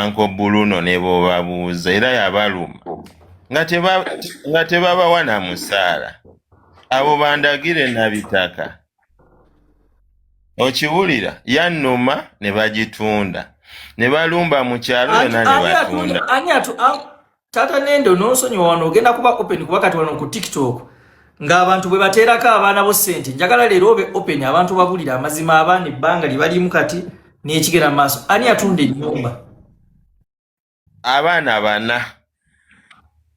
Uncle Bruno ne bw'obabuuza era yabaluma nga tebabawa na musaala. Abo bandagire nabitaka. Okiwulira yannuma ne bagitunda. Ne balumba mu kyalo yonna ne batunda. Taata Nende n'onsonyiwa wano ogenda kuba open kuba kati wano ku TikTok ng'abantu bwe bateerako abaana bo ssente. Njagala leero obe open abantu babulira amazima abaana ebbanga libalimu kati n'ekigera mu maaso. Ani atunda ennyumba? Abaana bana.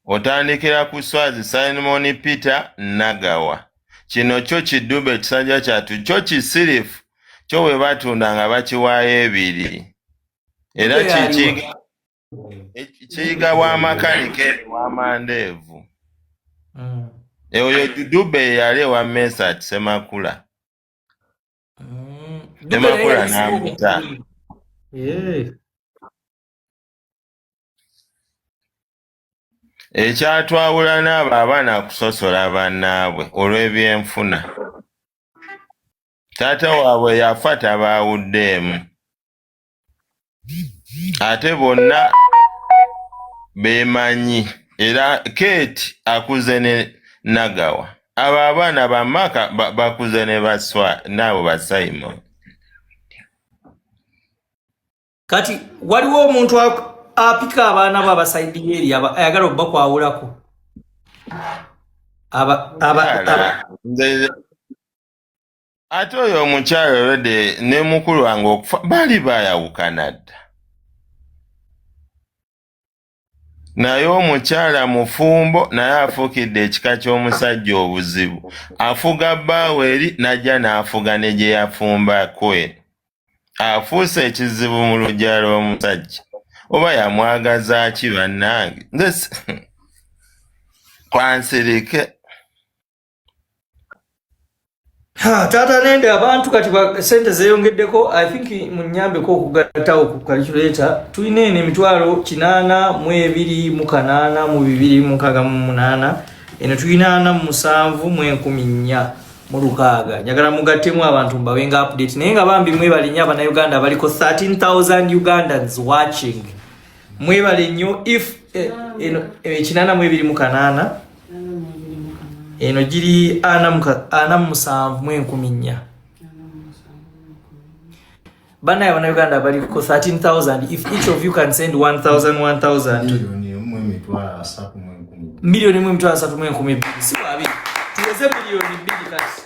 Otandikira ku Swazi Simon Peter Nagawa. Kino kyo Kidube kisajja kyatu kyo kisirifu kyo bwe batunda nga bakiwaayo 2. Era kiyiga w'amakanike w'amandeevu. Eyo Dube yali wa Mesa Semakula. Semakula n'amuta. Ekyatwawula n'abo abaana kusosola bannaabwe olw'ebyenfuna. Taata waabwe yafa tabaawuddeemu. Ate bonna beemanyi era Kate akuze ne Nagawa. Abo abaana bamaka bakuze ne baswa naabo ba Simon. Kati waliwo omuntu apika abaana bo abasaidi eri ayagala okubakwawulako. Ate oyo omukyalo olwedde ne mukulu wange okufa baali baayawukana dda. Naye omukyala mufumbo naye afuukidde ekika ky'omusajja obuzibu. Afuga bbaawe eri n'ajja n'afuga ne gye yafumbako eno. Afuuse ekizibu mu luggya lw'omusajja. Oba yamwagaza ki bannange? Kwansirike. Taata Nende abantu kati sente zeeyongeddeko. I think munnyambeko okugattawo ku calculator. Tulina eno emitwalo 828,268. Eno tulina 47,416. Njagala mugattemu abantu mbawenga update. Naye nga bambi mwebale nnyo Abannayuganda baliko 13,000 Ugandans watching. Mwebale nnyo if eno 828. Eno giri 47,416. Bana Abannayuganda baliko 13,000. If each of you can send 1,000 milioni 3,12 si wabi tuweze milioni 2 kati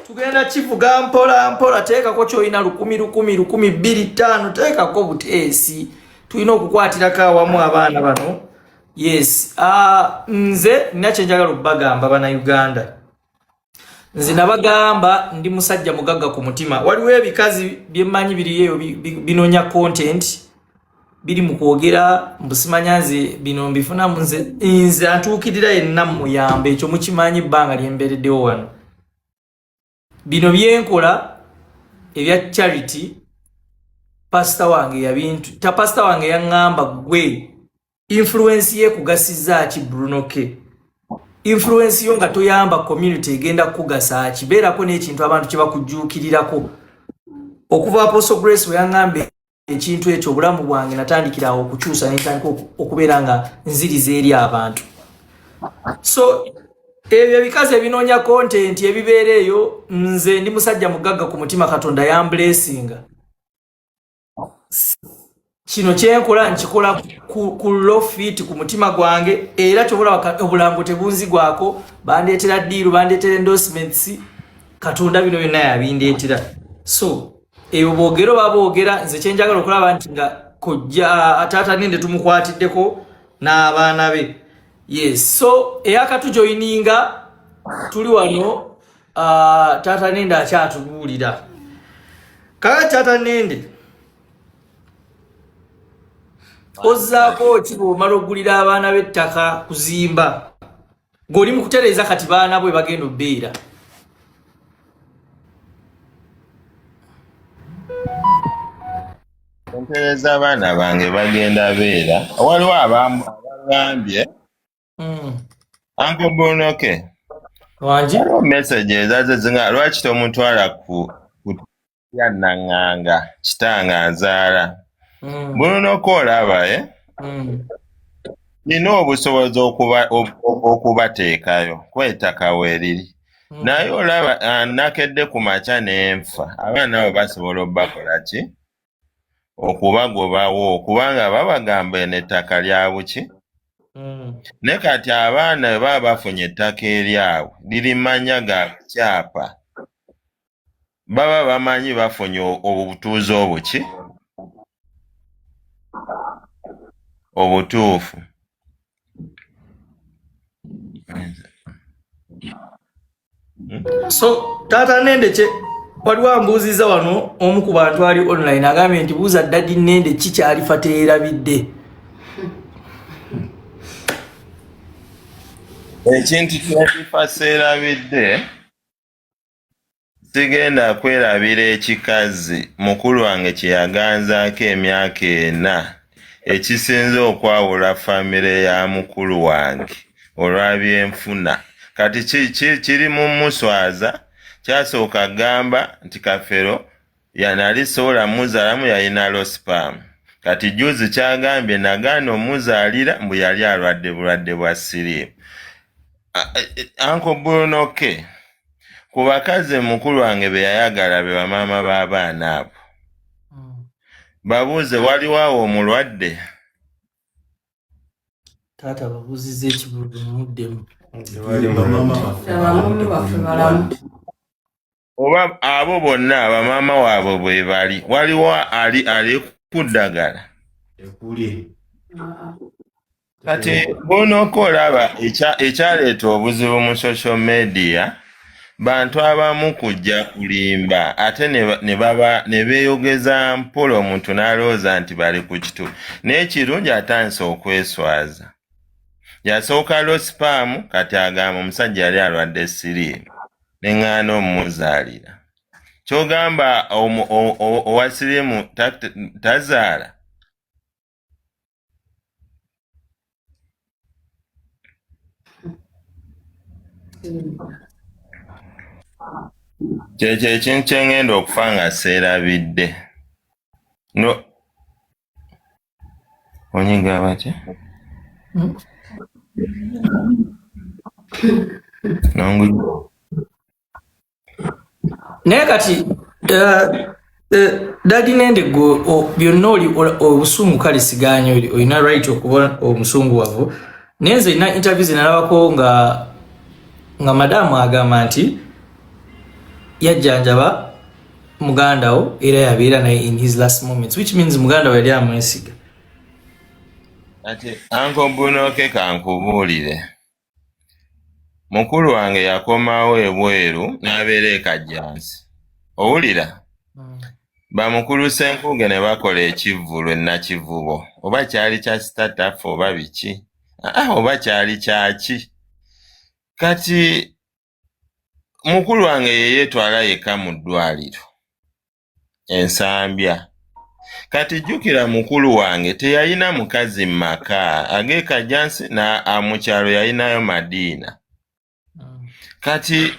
tugenda kivuga mpola teekako kyolina 10,000 2,500 teekako buteesi tulina okukwatirako awamu abaana bano. Yes, nze ninache njagala okubagamba Bannayuganda. Nze nabagamba ndi musajja mugagga ku mutima. Waliwo ebikazi byemmanyi biriyo binonya content biri mu kwogera mbusimanyanze bino mbifuna nze atuukirira yenna muyambe ekyo mukimanyi bbanga lyembereddewo wano. Bino byenkola ebya charity pastor wange yabintu pastor wange yaŋŋamba gwe influence ye kugasiza ki Bruno K. Influence yo nga toyamba community egenda kugasa ki beerako n'ekintu abantu kye bakujjuukirirako. Okuva Apostle Grace we yaŋŋambe ekintu ekyo obulamu bwange natandikirawo okukyusa n'entandika okubeera nga nziriza eri abantu. So ebyo ebikazi ebinoonya content ebibeera eyo nze ndi musajja mugagga ku mutima Katonda yamblessinga. Kino kyenkola nkikola ku low fit ku mutima gwange era kyobula obulango tebunzigwako bandeetera deal bandeetera endorsements Katonda bino byonna yabindeetera. So eyo boogero baboogera nze kyenjagala okulaba nti nga kojja Taata Nende tumukwatiddeko n'abaana be. Yes, so eyakatujoyininga tuli wano Taata Nende akyatubuulira. Kaka Taata Nende ozzaako ki bw'omala okugulira abaana b'ettaka kuzimba ng'oli mu kutereeza kati baana bwe bagenda obbeera? Ntereeza abaana bange bagenda beera. Waliwo abangambye Uncle Bruno K. Wangi? Waliwo messages azezinga lwaki tomutwala ku yannaŋŋanga kitange azaala. Bulunoko olaba nina obusobozi okubateekayo kwetaka weeriri naye olaba nakedde ku makya n'enfa abaana abo basobola obbakola ki okubagobawo kubanga babagamba eno ettaka lya buki ne kati abaana bwe baba bafunye ettaka eryawe lirimanya ga bukyapa baba bamanyi bafunye obutuuzi obuki obutuufu. So taata Nende waliwo ambuuziza wano omu ku bantu ali online agambye nti buuza Daddy Nende kikyalifa teerabidde. Ekintu kyekifa seerabidde sigenda kwerabira ekikazi mukulu wange kye yaganzaako emyaka 4 ekisinze okwawula famire ya mukulu wange olw'abyenfuna kati kiri mu muswaza kyasooka gamba nti Kafero yanali sobola muzaalamu yalina losipaamu kati juzi kyagambye nagaana omuzaalira mbu yali alwadde bulwadde bwa siriimu. Uncle Bunoke ku bakazi mukulu wange be yayagala be bamaama b'abaana abo babuuze waliwo awo omulwadde taata babuuzizza ekibuuzo muddemu oba abo bonna bamaama waabwe bwe bali waliwo ali ku ddagala kati Bunoke olaba ekyaleeta obuzibu mu social media bantu abamu kujja kulimba ate ne beeyogeza mpola omuntu n'alowooza nti bali ku kitu n'ekirungi atandise okweswaza yasooka losipaamu kati agamba omusajja yali alwadde siriimu neŋŋaana omumuzaalira kyogamba owa siriimu tazaala kyekyo ekintu kye ŋŋenda okufa nga seerabidde no onyiga batya naye kati Daddy Nende byonna oli obusungu kale siganya olina right okuba omusungu wavo naye nze ina interview zinalabako nga madamu agamba nti yajjanjaba mugandawo era yabeera naye in his last moments which means mugandawo yali amwesiga. Ati Uncle Bunoke kankubuulire mukulu wange yakomawo ebweru n'abeera e Kajjansi owulira bamukulu Senkuge ne bakola ekivvulu Nakivubo oba kyali kya startup oba biki oba kyali kyaki kati mukulu wange yeyeetwala yekka mu ddwaliro Ensambya kati jjukira mukulu wange teyalina mukazi mu maka ag'e Kajjansi mu kyalo yalinayo Madiina kati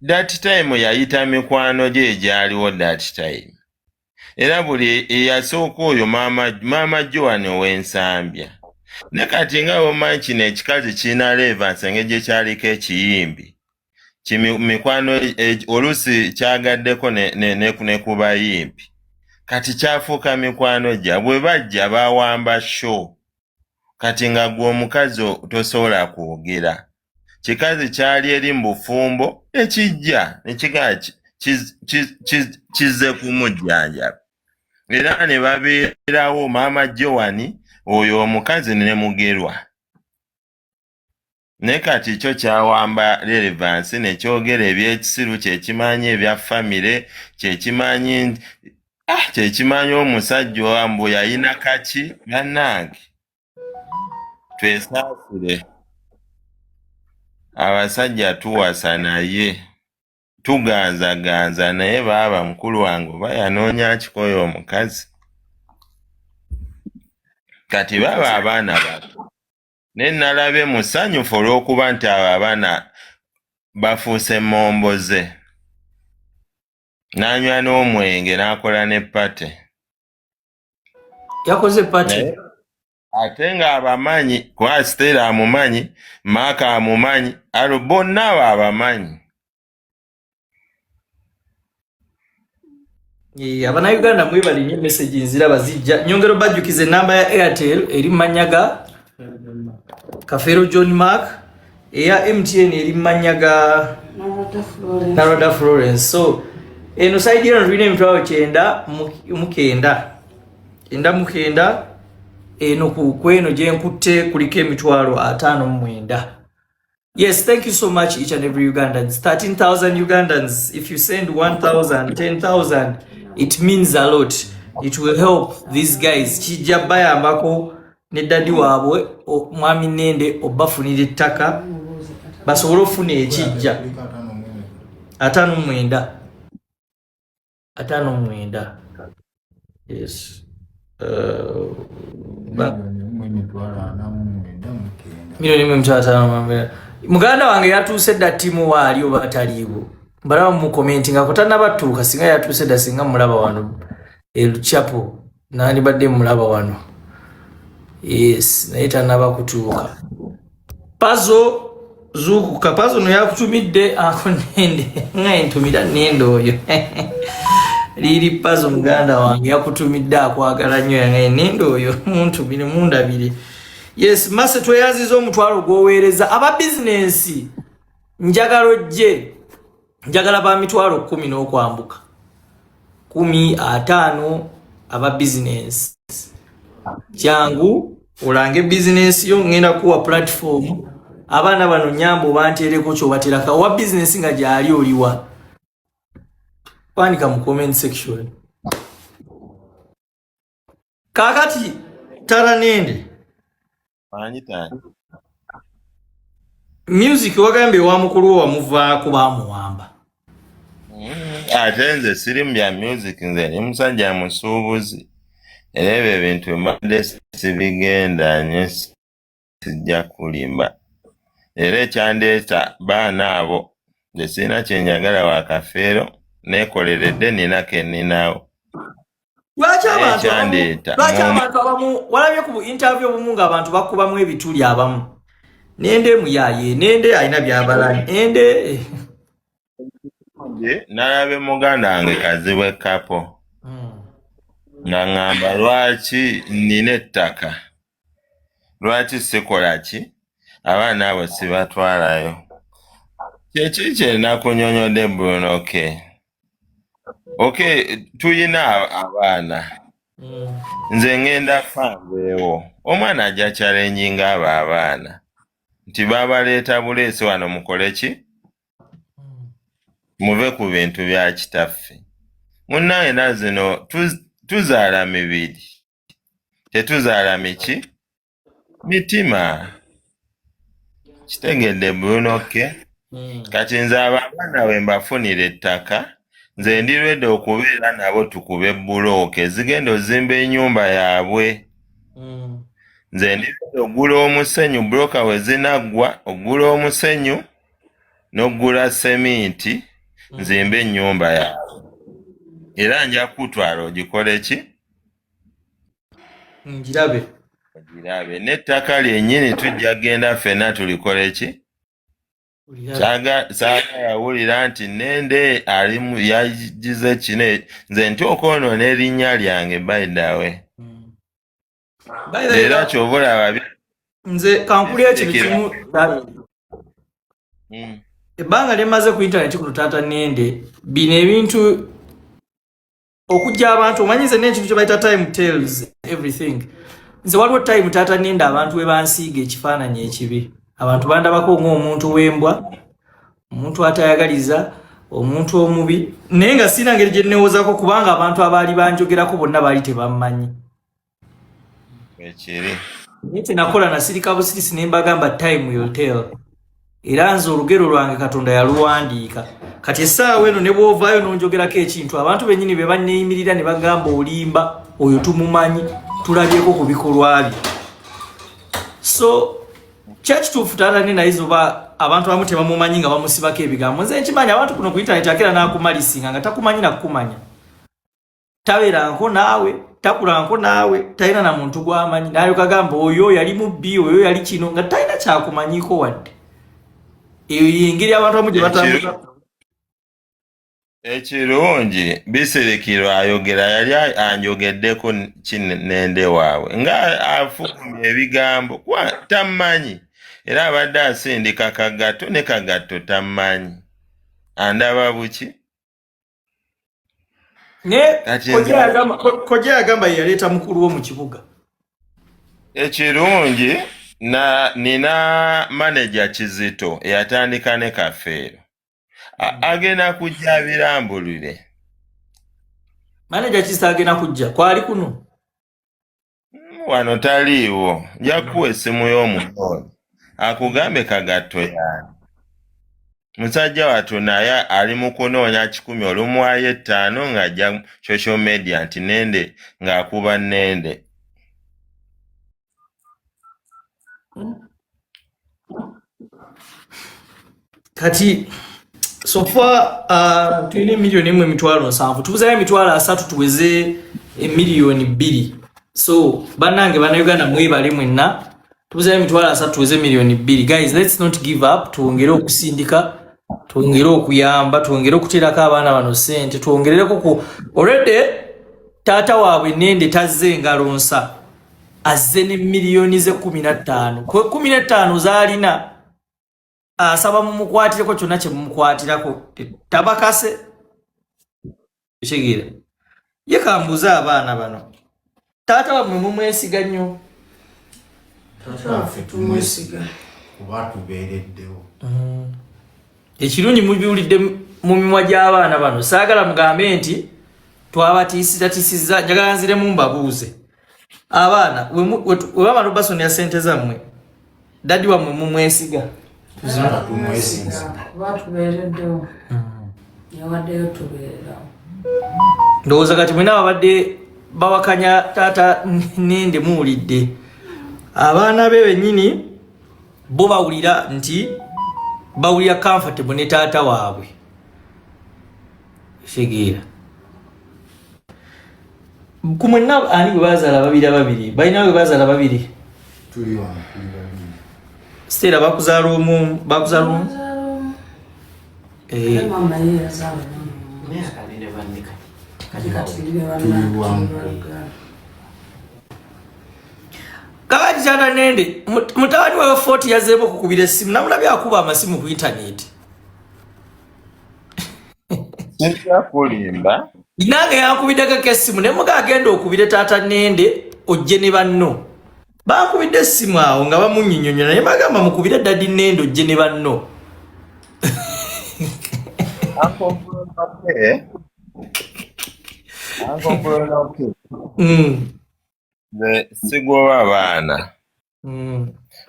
that time yayita mikwano gye egyaliwo that time era buli eyasooka oyo maama Joan ow'Ensambya ne kati nga omanyi kino ekikazi kirina Levance engeri gye kyaliko ekiyimbi mikwano oluusi kyagaddeko ne ku bayimbi kati kyafuuka mikwano gya bwe bajja bawamba show kati nga gwe omukazi tosobola kwogera kikazi kyali eri mu bufumbo ekijja nekigaa kizze kumujjanjaba era ne babeerawo maama Joan oyo omukazi ne mugerwa ne kati kyo kyawamba Relevance nekyogera ebyekisiru kyekimanyi ebya famire kyekimanyi omusajja owambu yalina kaki bannange twesaasire abasajja tuwasa naye tuganzaganza naye baaba mukulu wange oba yanoonya kikoyo omukazi kati baba abaana bato ne nalabe musanyufu olw'okuba nti abo abaana bafuuse momboze n'anywa n'omwenge n'akola ne pate yakoze party ate nga abamanyi kuba Stella amumanyi, Maaka amumanyi, alo bonna abo abamanyi. Abannayuganda mwebale nnyo message nziraba zijja. Nyongero bajjukize namba ya Airtel eri Manyaga Kafero John Mark, eya MTN eri Manyaga Narada Florence. So eno side eno tulina emitwalo 9 eno kweno gye nkutte kuliko emitwalo 59. Yes, thank you so much each and every Ugandans. 13,000 Ugandans. If you send 1,000, 10,000, it means a lot. It will help these guys. Kijja bayambako ne daddy waabwe mwami Nende obafunira ettaka basobole ofuna ekijja 59. Yes. Milioni mwe muganda wange yatuuse dda ttiimu waali oba ataliiwo mbalaba mu commenting nga kutannabatuuka singa yatuuse dda singa mulaba wano Luchapo nandibadde mulaba wano. Yes, naye tannaba kutuuka. Pazo zuukuka Pazo no yakutumidde ako Nende nga entumira Nende oyo liri Pazo muganda wange yakutumidde akwagala nnyo yange Nende oyo muntumire mundabire. Yes, mase tweyaziza omutwalo gwoweereza aba business njagala ba mitwalo 10 n'okwambuka 10 5 aba business jangu olange business yo ngenda kuwa platform abaana bano nyambo bantereko kyo bateraka wa business nga gyali oliwa panika mu comment section. Kakati Tara Nende music wagambe wa mukulu wa muvaako bamuwamba. Ate nze siri mu bya music, nze ni musajja musuubuzi era ebyo ebintu mbadde sibigenda nnyo sijja kulimba era ekyandeeta baana abo nze sirina kyenjagala wa Kafeero neekoleredde ninako enninawo. Lwaki abantu abamu walabye ku interview obumu nga abantu bakubamu ebituli abamu Nende muyaye Nende alina byabala Nende nalabe muganda wange Kazibwe Kapo nga ngamba lwaki nina ettaka lwaki sikola ki abaana abo sibatwalayo kyeki kyenakunyonyodde Bruno. Okay, tuyina abaana nze ngenda fanveewo omwana ajja challenging abo abaana nti babaleeta buleesi wano mukole ki muve ku bintu bya kitaffe munnaye na zino tuzaala mibiri tetuzaala miki mitima kitegedde Bruno. Kati nze abaana we mbafunira ettaka nze ndirwedde okubeera nabo tukube bulooke zigenda ozimba ennyumba yaabwe. Nze ndirwedde ogula omusenyu buloka we zinaggwa ogula omusenyu n'ogula seminti nzimba ennyumba yaabwe era nja kutwala ogikole ki ngirabe n'ettaka lyennyini tujja genda ffenna tulikole ki saaga yawulira nti Nende yagize kino nze ntyoka onoona erinnya lyange bayiddawe era kyoba olaba nze kankuli ekintu kimu ebbanga lyemaze ku internet ku Taata Nende bino ebintu okujja abantu omanyize n'ekintu kye bayita time tells everything. Nze waliwo time Taata Nende abantu we bansiiga ekifaananyi ekibi abantu bandabako ng'omuntu w'embwa omuntu atayagaliza omuntu omubi naye nga sina ngeri gye nneewozaako kubanga abantu abaali banjogerako bonna baali tebammanyi ekiri naye tenakola nasirika busirisi ne mbagamba time will tell era nze olugero lwange Katonda yaluwandiika kati essaawa eno ne bw'ovaayo n'onjogerako ekintu abantu bennyini be banneeyimirira ne bagamba olimba oyo tumumanyi tulabyeko ku bikolwa bye. So kyekituufu Taata Nende naye oba abantu abamu tebamumanyi nga bamusibako ebigambo nze nkimanyi abantu kuno ku internet akera n'akumalisinga nga takumanyi nakukumanya tabeeranko naawe takulanko naawe talina na muntu gw'amanyi nayo kagamba oyo yali mubbi oyo yali kino nga talina kyakumanyiko wadde eyo yengeri abantu amu gye batambuza ekirungi Bisirikirwa ayogera yali anjogeddeko Kinende waabwe nga afulumya ebigambo tamanyi era abadde asindika Kagato ne Kagato tamanyi andaba buki ne koja yagamba yaleeta mukulu wo mu kibuga ekirungi nina manager Kizito eyatandika ne Kafeero agenda kujja birambulire manager Kizito agenda kujja kwali kuno wano taliiwo nja kuwa essimu y'omukono akugambe Kagato yani musajja wattu naye ali mu kunoonya 10 olumuwayo 5 ng'ajja social media nti Nende ng'akuba Nende kati sofa tulina miliyoni 1.7 tubuzayo 3 tuweze miliyoni 2 so banange bannayuganda mwebale mwenna tubuzayo 3 tuweze miliyoni 2 guys let's not give up tuongere okusindika tuongere okuyamba tuongere okuteerako abaana bano ssente tuongerereko ku already taata waabwe Nende tazze engalo nsa azze ne miliyoni ze 15 15 zaalina asaba mumukwatireko kyonna kye mumukwatirako tabakase ekitegeera ye kambuza abaana bano taata wamwe mumwesiga nnyo taata tumwesiga kuba tubeereddewo ekirungi mubiwulidde mu mimwa gy'abaana bano saagala mugambe nti twabatiisizza njagala nziremu mbabuuze abaana webamala obasonera ssente zammwe daddi wammwe mumwesiga kuba tubeereddewo yawaddeyo tubeererawo ndowooza kati mwena babadde bawakanya taata Nende muwulidde abaana be bennyini bo bawulira nti bawulira comfortable ne taata waabwe kitegeera ku mwenna ani gwe bazaala babiri balina gwe bazaala babiri tuli wano tuli babiri Stella bakuzaala omu mama ye yazaala kakati taata Nende mutabani wawe 40 yazeeko okukubira essimu namulabye akuba amasimu ku intaneti ekyakulimba nange yankubiddeko essimu ne muga agenda okubire taata Nende ojje ne banno bankubidde essimu awo nga bamunyinyonyola naye bagamba mukubire daddi Nende ojje ne banno sigoba abaana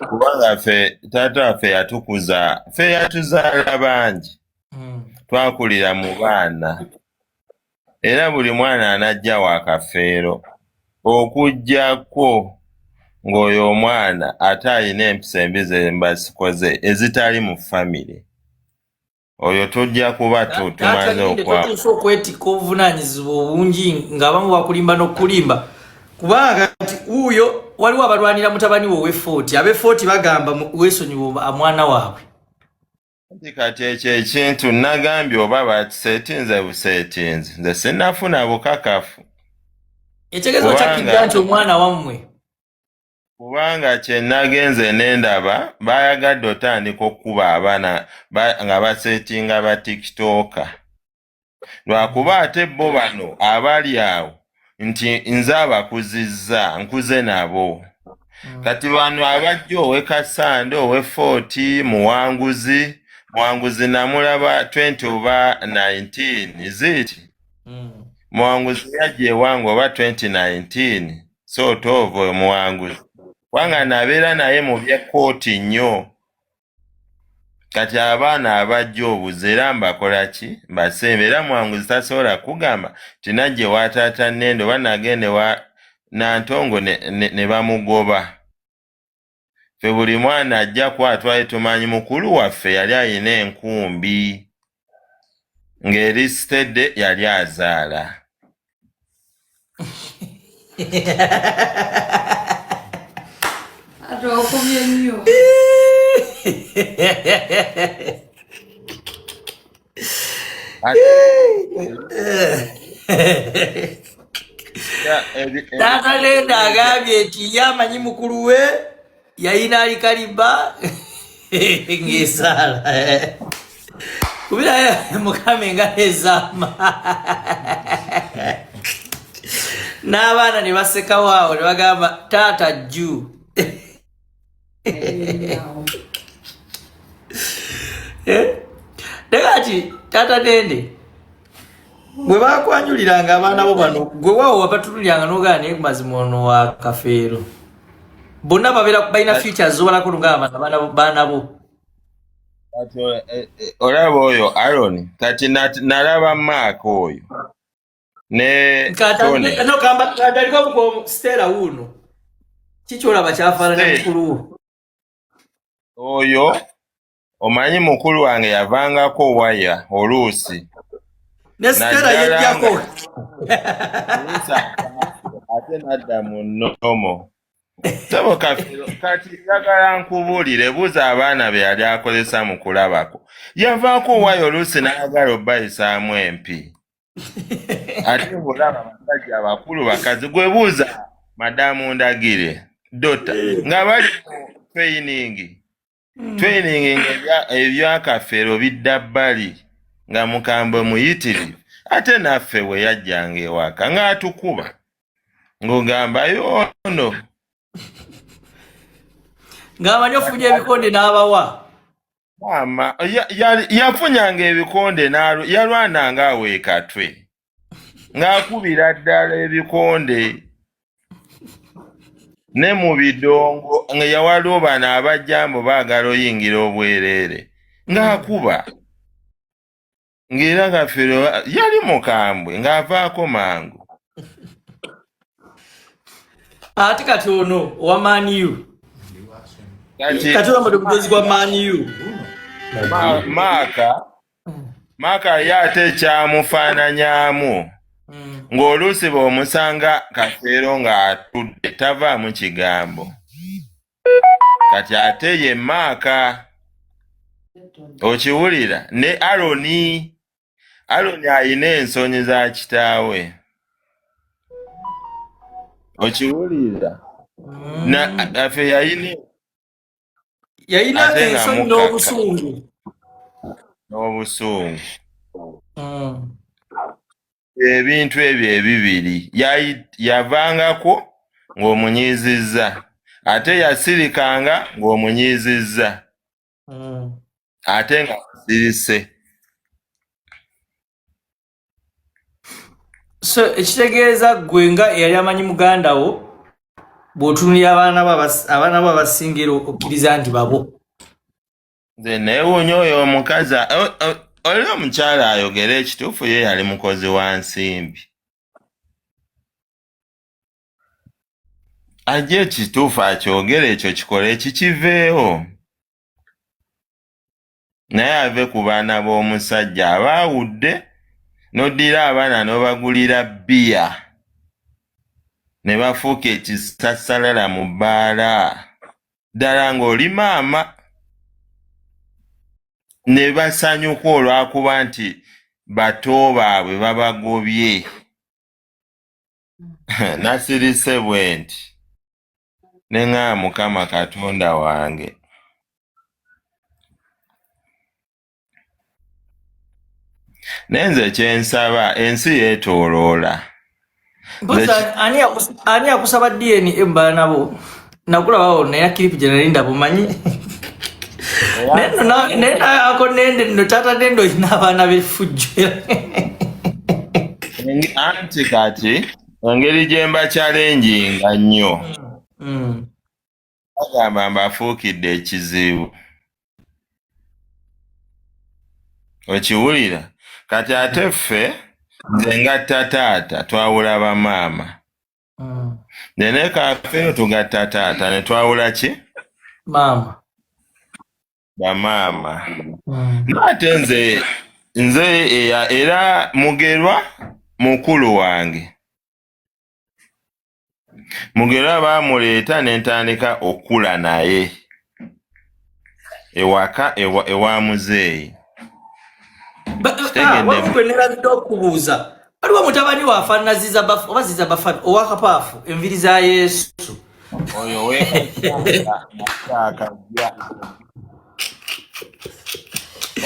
kubanga ffe taata waffe yatukuza ffe yatuzaala bangi twakulira mu baana era buli mwana anajja wa Kafeero okujjako ng'oyo omwana ate alina empisa embi ze mbasikoze ezitali mu famire oyo tujja kuba tumaze okwakutuusa okwetikka obuvunaanyizibwa obungi ng'abamu bakulimba n'okulimba kubanga kati uyo waliwo abalwanira mutabani we ow'e40 ab'e40 bagamba weesonyiwa mwana waabwe kati ekyo ekintu nagambye oba bakiseetinze buseetinzi nze sinnafuna bukakafu ekitegeezo kyakkidda nti omwana wammwe kubanga kye nagenze n'endaba bayagadde otandika okkuba abaana nga baseetinga ba tikitooka lwakuba ate bo bano abali awo nti nze abakuzizza nkuze nabo kati bano abajja ow'e Kasande ow'e40 muwanguzi namulaba 20 oba 19 ziti muwanguzi yajja ewange oba 2019 so tovo muwanguzi wanga nabeera naye mu byekooti nnyo kati abaana abajja obuze era mbakola ki mbasemba era muwanguzi tasobola kugamba tinajje wa taata Nende oba nagende wa Nantongo ne bamugoba ffe buli mwana ajja kwatwali tumanyi mukulu waffe yali alina enkumbi ng'erisitedde yali azaala Ate okumye nnyo. Taata Nende agambye nti yamanyi mukulu we yayina alikaliba ng'esaala kubira mukama engalo ezaama n'abaana ne basekawo awo ne bagamba taata jju nekati taata Nende bwe bakwanjuliranga abaana bo bano gwe waawo wapatuliryanga n'ogaa naye mazima ono wa kafeero bonna babeera balina futures zobalako ng'abaana baana bo. Olaba oyo Aaron kati nalaba Mark oyo ne Tony no kamba kadaliko ko Stella wuno kikyolaba kyafaanana mukulu oyo omanyi mukulu wange yavangako waya oluusi ne Stella yejjako ate nadda mu nnomo sabo kati njagala nkubuulire buuza abaana be yali akozesa mu kulabako yavaako waya oluusi n'ayagala obbayisaamu empi ate bulaba abasajja abakulu bakazi gwe buuza madamu Ndagire dota nga bali training ebyakafeero bidda bbali nga mukambwe muyitirivu ate naffe bwe yajjanga ewaka ng'atukuba ng'ogamba yoono ng'amanyi ofunye ebikonde n'abawa maama yafunyanga ebikonde yalwananga aweekatwe ng'akubira ddala ebikonde ne mu bidongo nga yawaliwo bano abajjambo baagala oyingira obwereere ng'akuba ng'era Kafeero yali mukambwe ng'avaako mangu. ate kati ono owa Man U kati wamade omudozi gwa Man U Maaka ye ate ekyamufaananyaamu ng'oluusi bw'omusanga Kafeero ng'atudde tavaamu kigambo kati ate ye Maaka okiwulira ne Aaron ayina ensonyi za kitaawe okiwulira afe yayina ensonyi n'obusungu ebintu ebyo ebibiri yavangako ng'omunyiizizza ate yasirikanga ng'omunyiizizza ate nga musirise. So ekitegeeza gwe nga eyali amanyi muganda wo bw'otunulira abaana bo abasingira okkiriza nti babo. Nze neewuunya oyo omukazi oli omukyala ayogera ekituufu ye yali mukozi wa nsimbi. Ajja ekituufu akyogera ekyo kikole kikiveewo. Naye ave ku baana b'omusajja abaawudde n'oddira abaana n'obagulira bbiya ne bafuuka ekisassalala mu bbaala ddala ng'oli maama ne basanyuka olwakuba nti bato baabwe babagobye. Nasirise bwe nti ne ŋŋaa Mukama Katonda wange nenze kyensaba ensi yeetooloola. Ani akusaba DNA mbala nabo nakulabawo naye kiripu gye nali ndaba omanyi naye ako Nende no taata Nende olina abaana b'effujjo anti kati engeri gye mbakyalenjinga nnyo bagamba mbafuukidde ekizibu okiwulira kati ate ffe nze ngatta taata twawula bamaama ne Kafeero tugatta taata ne twawula ki maama bamaama ate nze era Mugerwa mukulu wange Mugera baamuleeta ne ntandika okula naye ewaka ewa muzeeyi. Nerabidde okubuuza waliwo mutabani waafa naziza bafu oba ziza bafa owakapaafu enviri za Yesu oyo weekakajja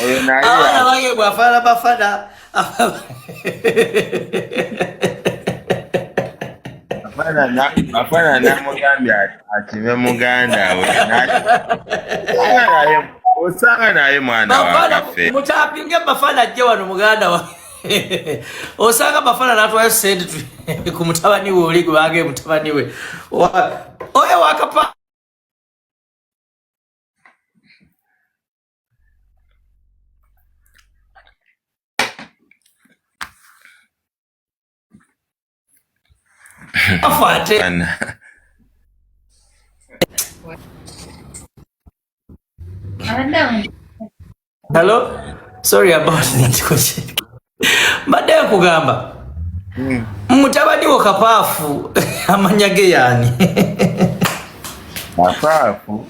oyo naye abaana bange bwafaana bafana afana namugambye akibe muganda we osanga naye mwana wakaffe mutapinge bafana ajje wano muganda wa osanga bafana natwayo sente ku mutabani we oli gwange mutabani we oyo wakapa afate hello sorry about that question mbadde kugamba mutabani wo kapaafu amanya ge yani kapaafu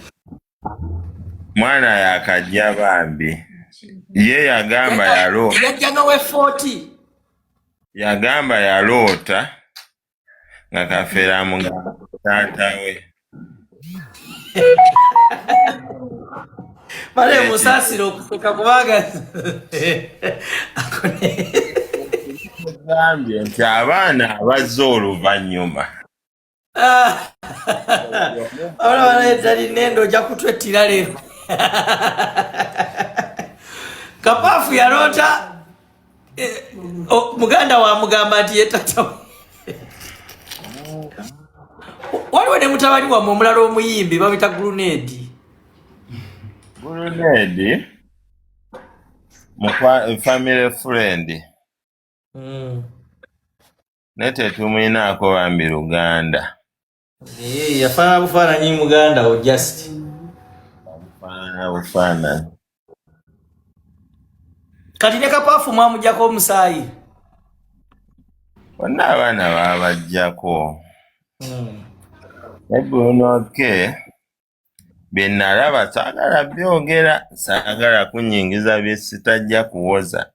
mwana yakajja bambi ye yagamba yajjaga we 40 yagamba yaloota nga Kafeero amugamba taata we male musasiro okusoka kubanga gambye nti abaana abazze oluvannyuma abana banaetali nendo ojja kutwettira leero kapaafu yaloota muganda wamugamba nti ye taata we waliwo ne mutabani wammwe omulala omuyimbi babita Gulunedi family friend naye tetumwinaako bambi Luganda yafaana bufaananyi muganda wo just bufaananyi kati ne kapaafu mwamugyako omusaayi bonna abaana babajjako Ebunoke bye nalaba saagala byogera saagala kunyingiza bye sitajja kuwoza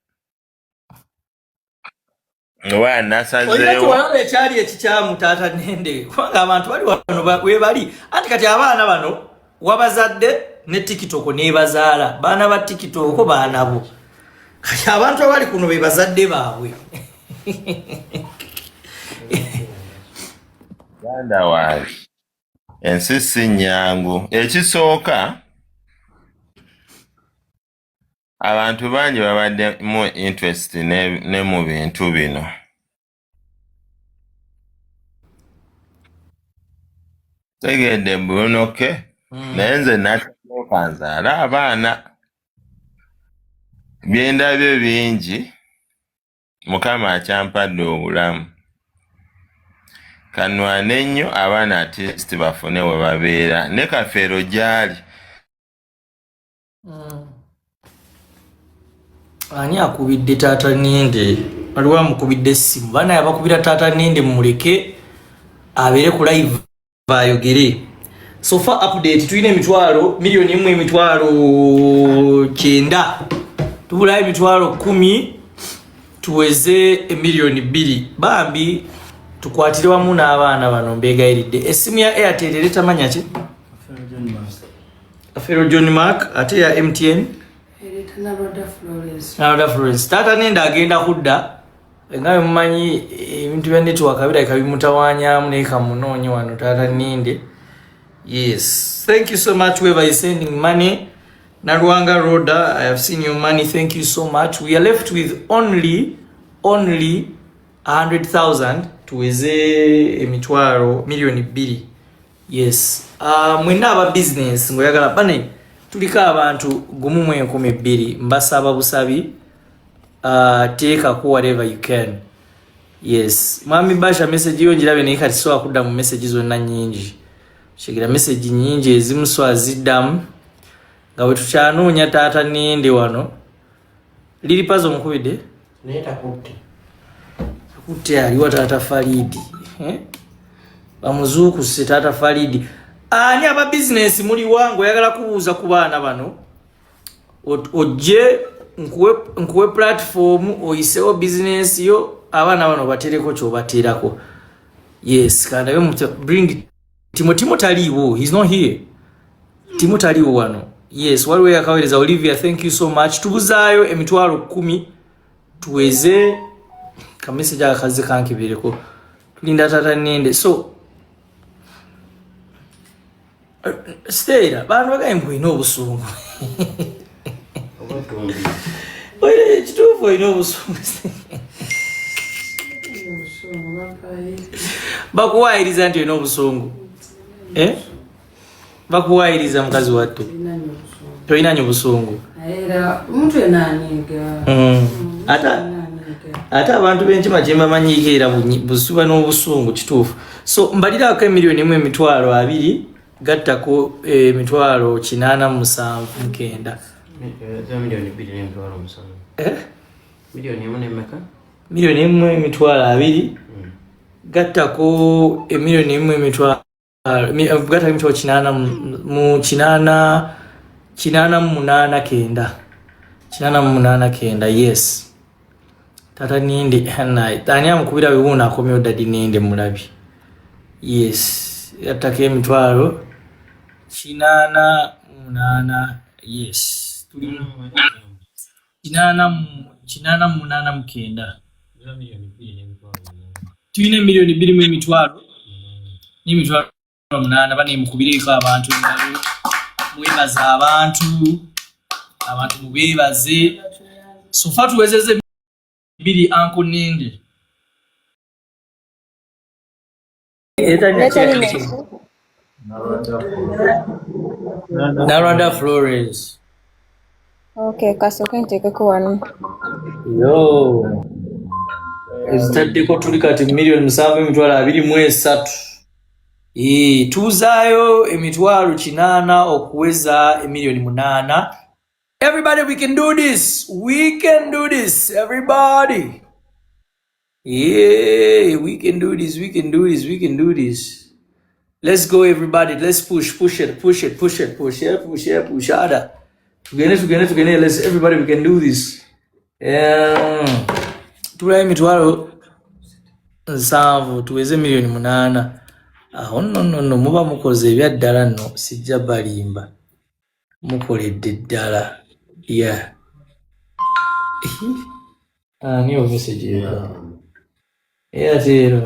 oba nasazeewo wano ekyali ekikyamu taata nende kubanga abantu bali wano we bali anti kati abaana bano wabazadde ne tikitoko nebazaala baana ba tikitoko baanabo kati abantu abali kuno be bazadde baabwe ganda wange ensi si nnyangu ekisooka abantu bangi babadde mu interest ne mu bintu bino tegedde Bunoke naye nze natasooka nzaale abaana byendabyo bingi Mukama akyampadde obulamu kanwane nnyo abaana artist bafune we babeera ne Kafeero gyali ani akubidde taata ninde waliwo amukubidde essimu baana yabakubira taata ninde mumuleke abeere ku live ayogere so far update tulina emitwalo miliyoni 1 emitwalo 9 tubulayo emitwalo 10 tuweze miliyoni 2 bambi tukwatire wamu n'abaana bano mbegayiridde essimu ya Airtel eretamanya ki Kafeero John Mark ate ya MTN Roda Florence taata nenda agenda kudda nga mumanyi ebintu bya network birabika bimutawanyamu naye kamunoonye wano taata ninde yes thank you so much whoever is sending money Nalwanga Roda I have seen your money thank you so much we are left with only 100,000 tuweze emitwalo miliyoni 2 yes mwena aba business ngoyagala bane tulika abantu gumu 1,200 mbasaba busabi take ku whatever you can yes mwami basha message yo njirabe ne kati so akudda mu message zonna nyingi shigira message nyingi ezimu so aziddamu nga bwe tukyanoonya taata ninde wano liri pazo mukubide neta kutte aliwo taata Faridi Bamuzuukuse Taata Falidi. Ani aba business muli wangu oyagala kubuuza ku baana bano. Ojje nkuwe platform oyisewo business yo abaana bano batereko kyobateerako. Yes, kandabe bring Timo taliwo. He's not here. Timo taliwo wano. Yes, waliwo yakaweleza Olivia, thank you so much. Tubuzaayo emitwalo 10 tuweze ka message akazi kankibireko. Tulinda Taata Nende. So stay bantu bagaye mpwina obusungu. Oire kituufu ino obusungu. Bakuwaayiriza nti olina obusungu. Bakuwaayiriza mukazi wattu. Toyina nnyo busungu. Era omuntu yenna anyiiga. Ate abantu b'enkima gye bamanyiiko era busuba n'obusungu kituufu. So mbaliraako $1,200,000 gattako emitwalo 879. Milioni 1,200,000 gattako $1,000,000 gattako emitwalo 889. Yes. Taata Nende tani amukubira biwuna akomyo Daddy Nende mulabi. Yes. Gattako emitwalo 889. Yes. Tulina 889. Tulina $2,000,000 n'emitwalo 8 bane mukubireko abantu ngalo mwebaza abantu mubebaze sofa tuwezeze 2 Uncle Nende. Narada Flores. Okay, kasoke ntekeko wano. Yo. Ezitaddeko tuli kati $7,223. Tuzaayo emitwalo 8 okuweza $8,000,000. Everybody, we can do this. We can do this. Everybody. Yeah, we can do this. We can do this. We can do this. Let's go, everybody. Let's push harder. Together. Let's everybody. We can do this. Tula emitwalo 7 tuweze $8,000,000. No. Muba mukoze ebyaddala nno sijja balimba. Mukoledde ddala. Yeah. New message here. Yeah, you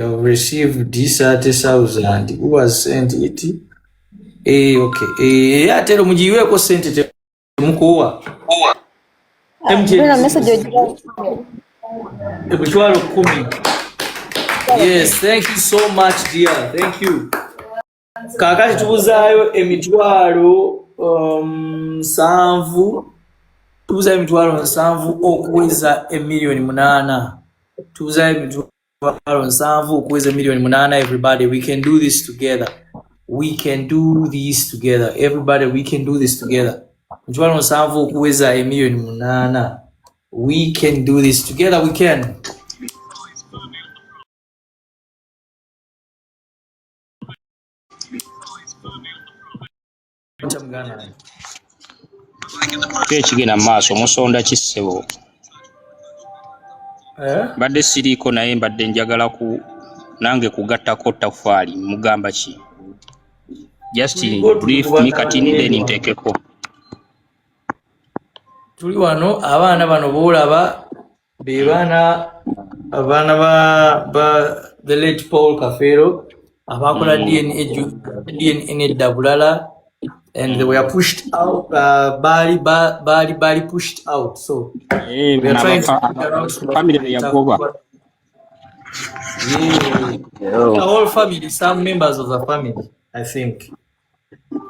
have received this 30,000. Who has sent it? Okay. Tero mujiweko sente temukuwa. Kuna message Emitwalo 10. Yes, thank you so much, dear. Thank you. Kakati tubuzaayo emitwalo 7. Tubuzaayo emitwalo 7 okuweza $8,000,000. Tubuzaayo emitwalo 7 okuweza $8,000,000. Everybody, we can do this together. We can do this together. Everybody, we can do this together. Emitwalo 7 okuweza $8,000,000. We can do this together. We can. Kigenda maaso musonda kisebo. Badde siriko naye mbadde njagala nange kugattako tafaali mugamba ki. Just brief me katini then ntekeko. Tuli wano abaana bano boolaba be abaana ba the late Paul Kafero abakola DNA bulala, and they were pushed out. Bali pushed out. So we are trying to figure out family ya goba. The whole family, some members of the family, I think.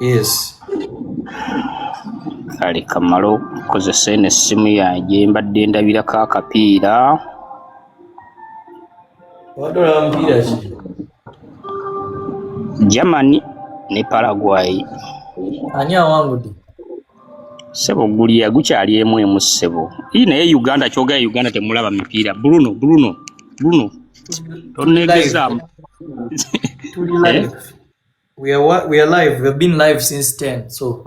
Yes. Ali kamalo kozesa essimu yange mbadde ndabirako akapiira. Wadola mpira ki? Germany ne Paraguay. Ani awangudde? Sebo guliya gukyali emu ssebo. Ii naye Uganda kyogera Uganda temulaba mipiira. Bruno. Tonegeza. live. We are live. We've been live since 10. So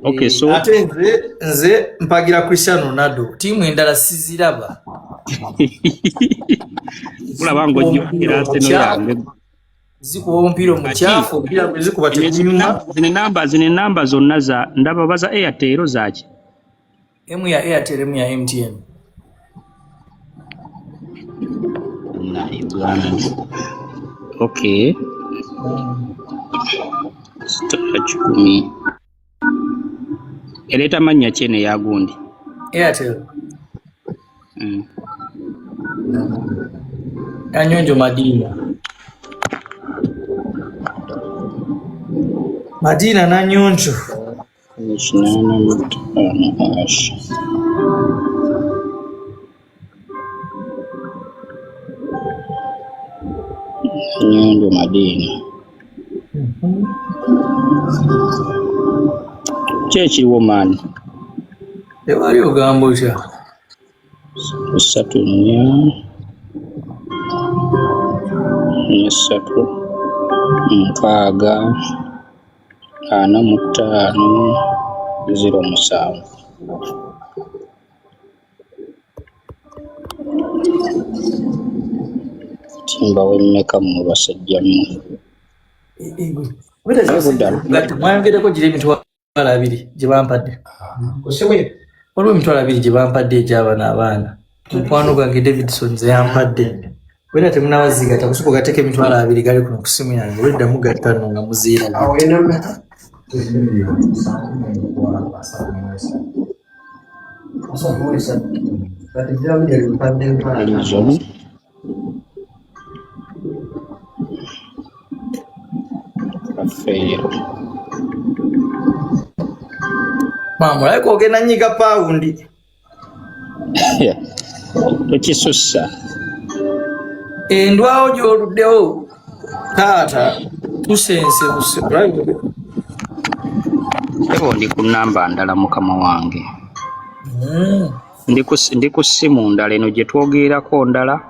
okay, so ate nze mpagira Cristiano Ronaldo. Timu endala siziraba. Kulaba ng'ojjukira Arsenal yange. Zikuwa mpira muchafu bila zikuba tenyuma. Zine namba zonna za ndaba baza Airtel zaaki. Emu ya Airtel, emu ya MTN. Okay. Stachukumi. Eleta manya chene ya gundi. Airtel. Anyonjo Madina. Madina na nyonjo. Nyonjo Madina. Chechi woman. Ewali ogambo kya. Satunya. Nesatu. Nkaaga. 4507. Timba wemmeka mu basajjamu. Mwayongereko giri emitwalo 2 gye bampadde. Waliwo emitwalo 2 gye bampadde egy'abaana abaana. Mukwano gwange Davidson ze yampadde. Wera temunabazigatta kusobola gateeka emitwalo 2 gali kuno ku ssimu yange. Wedda mugatta nno nga muziira. Mama, like ogenda nyiga paundi. Tekisussa. Endwawo gy'oluddewo taata tusense right. Ebo ndi ku namba ndala mukama wange. Ndi ku ssimu ndala eno gye twogerako ndala.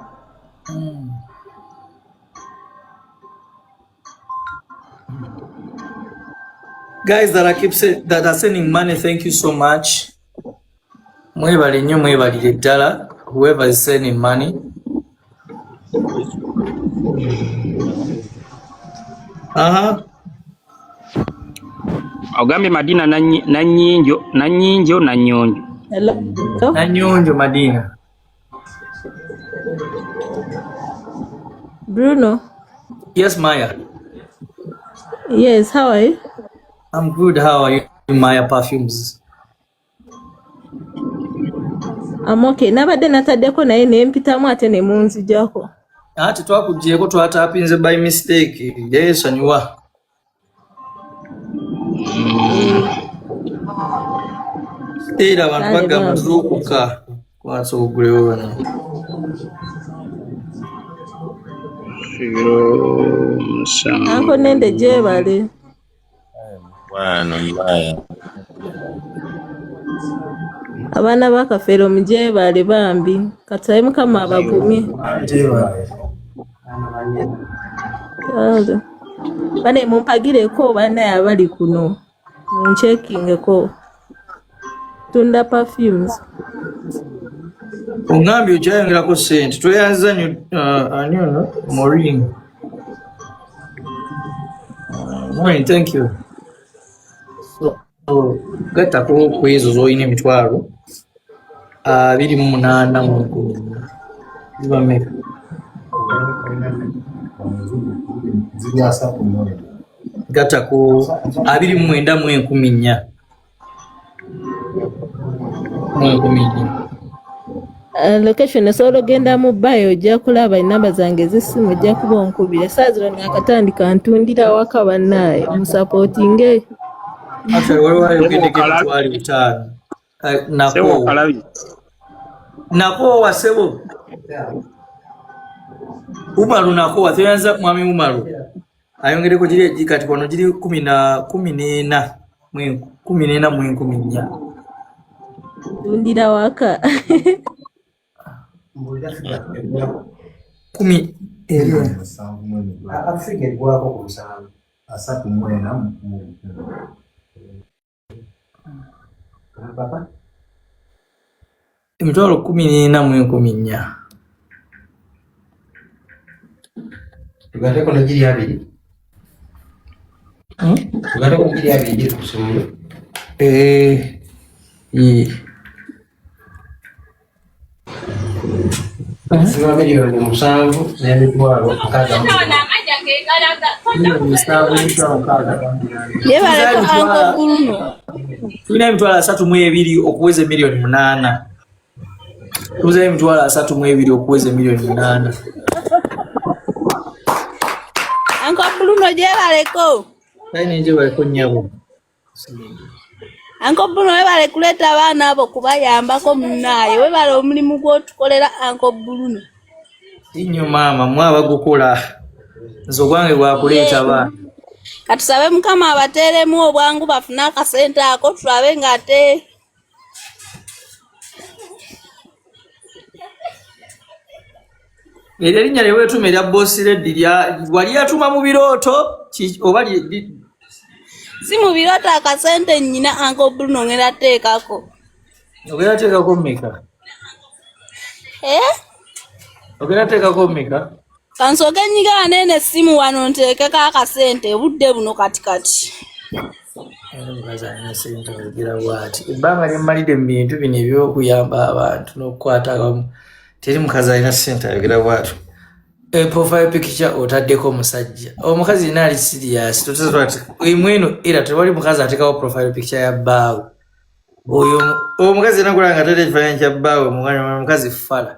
Guys that are sending money, thank you so much. Mwebale nnyo mwebalire ddala whoever is sending money. Ogambye Madina nanyinjo. Hello. Nanyonjo Madina. Bruno. Yes, Maya. Yes, how are you? I'm good. How are you, Maya Perfumes? I'm okay. Nabadde nataddeko naye ne mpitamu ate ne munzijako. Ati twakuggyeko twatapinze by mistake. Yeesonyiwa. Era abantu bagamba zuukuka kwanso ogulewo bano. Anko nende gyebale. Bwana mbaya. Abaana ba Kafeero mugyebale bambi. Kataye Mukama abagumye. Bane mumpagireko banaye abali kuno. Munchekingeko. Tunda perfumes. Ongambye okyayongerako ssente tweyanza nnyo ani ono Maureen. Maureen, thank you. So gattako ku ezo z'olina emitwalo 28 mu 10. Ziba mmeka? Gattako 29 mu 10. Location esobola ogenda mu bayo ojja kulaba enamba zange z'essimu ojja kuba onkubira. Saa zino nakatandika ntundira waka bannaye musapootinge. Waliwo ayogedeko emitwalo 5. Nakoowa sebo. Umaru nakoowa teyanza mwami Umaru. Ayongereko giri kati kono giri 14 mu 14. Tundira waka. 10 Afrika egwako ku 7 asatu mwena papa emitwalo 14 mu 14. tugate kono giri abiri tugate kono giri abiri giri kusomero Sima milioni 7 n'emitwalo 6. Yebaleko Uncle Bruno. Tulina emitwalo 32 okuweza milioni 8. Tuza emitwalo 32 okuweza milioni 8. Uncle Bruno yebaleko. Naye nje baliko nyabo. Uncle Bruno webale kuleta abaana abo kubayambako munnaye. Webale omulimu gw'otukolera Uncle Bruno. Inyo mama mwaba gukola. Nzo gwange gwa kuleta abaana. Katusabe Mukama abateeremu obwangu bafune akasente ako tulabe ng'ate Erinnya lye weetuma erya Boss Lady wali yatuma mu birooto oba si mu birooto akasente nnyina Uncle Bruno ngenda teekako. ogenda teekako mmeka? Ogenda teekako mmeka? Kansooke nnyigala n'eno essimu wano nteekeko akasente budde buno katikati. Omukazi alina sente ayogera bw'ati. Ebbanga lye mmalidde mu bintu bino eby'okuyamba abantu n'okukwata awamu. Teri mukazi alina sente ayogera bw'atyo. Profile picture otaddeko omusajja. Omukazi yena ali serious. Mweno era tewali mukazi ateekawo profile picture ya bbaawe. Oyo omukazi yena gula nga tateeka ekifaananyi kya bbaawe omukazi fala.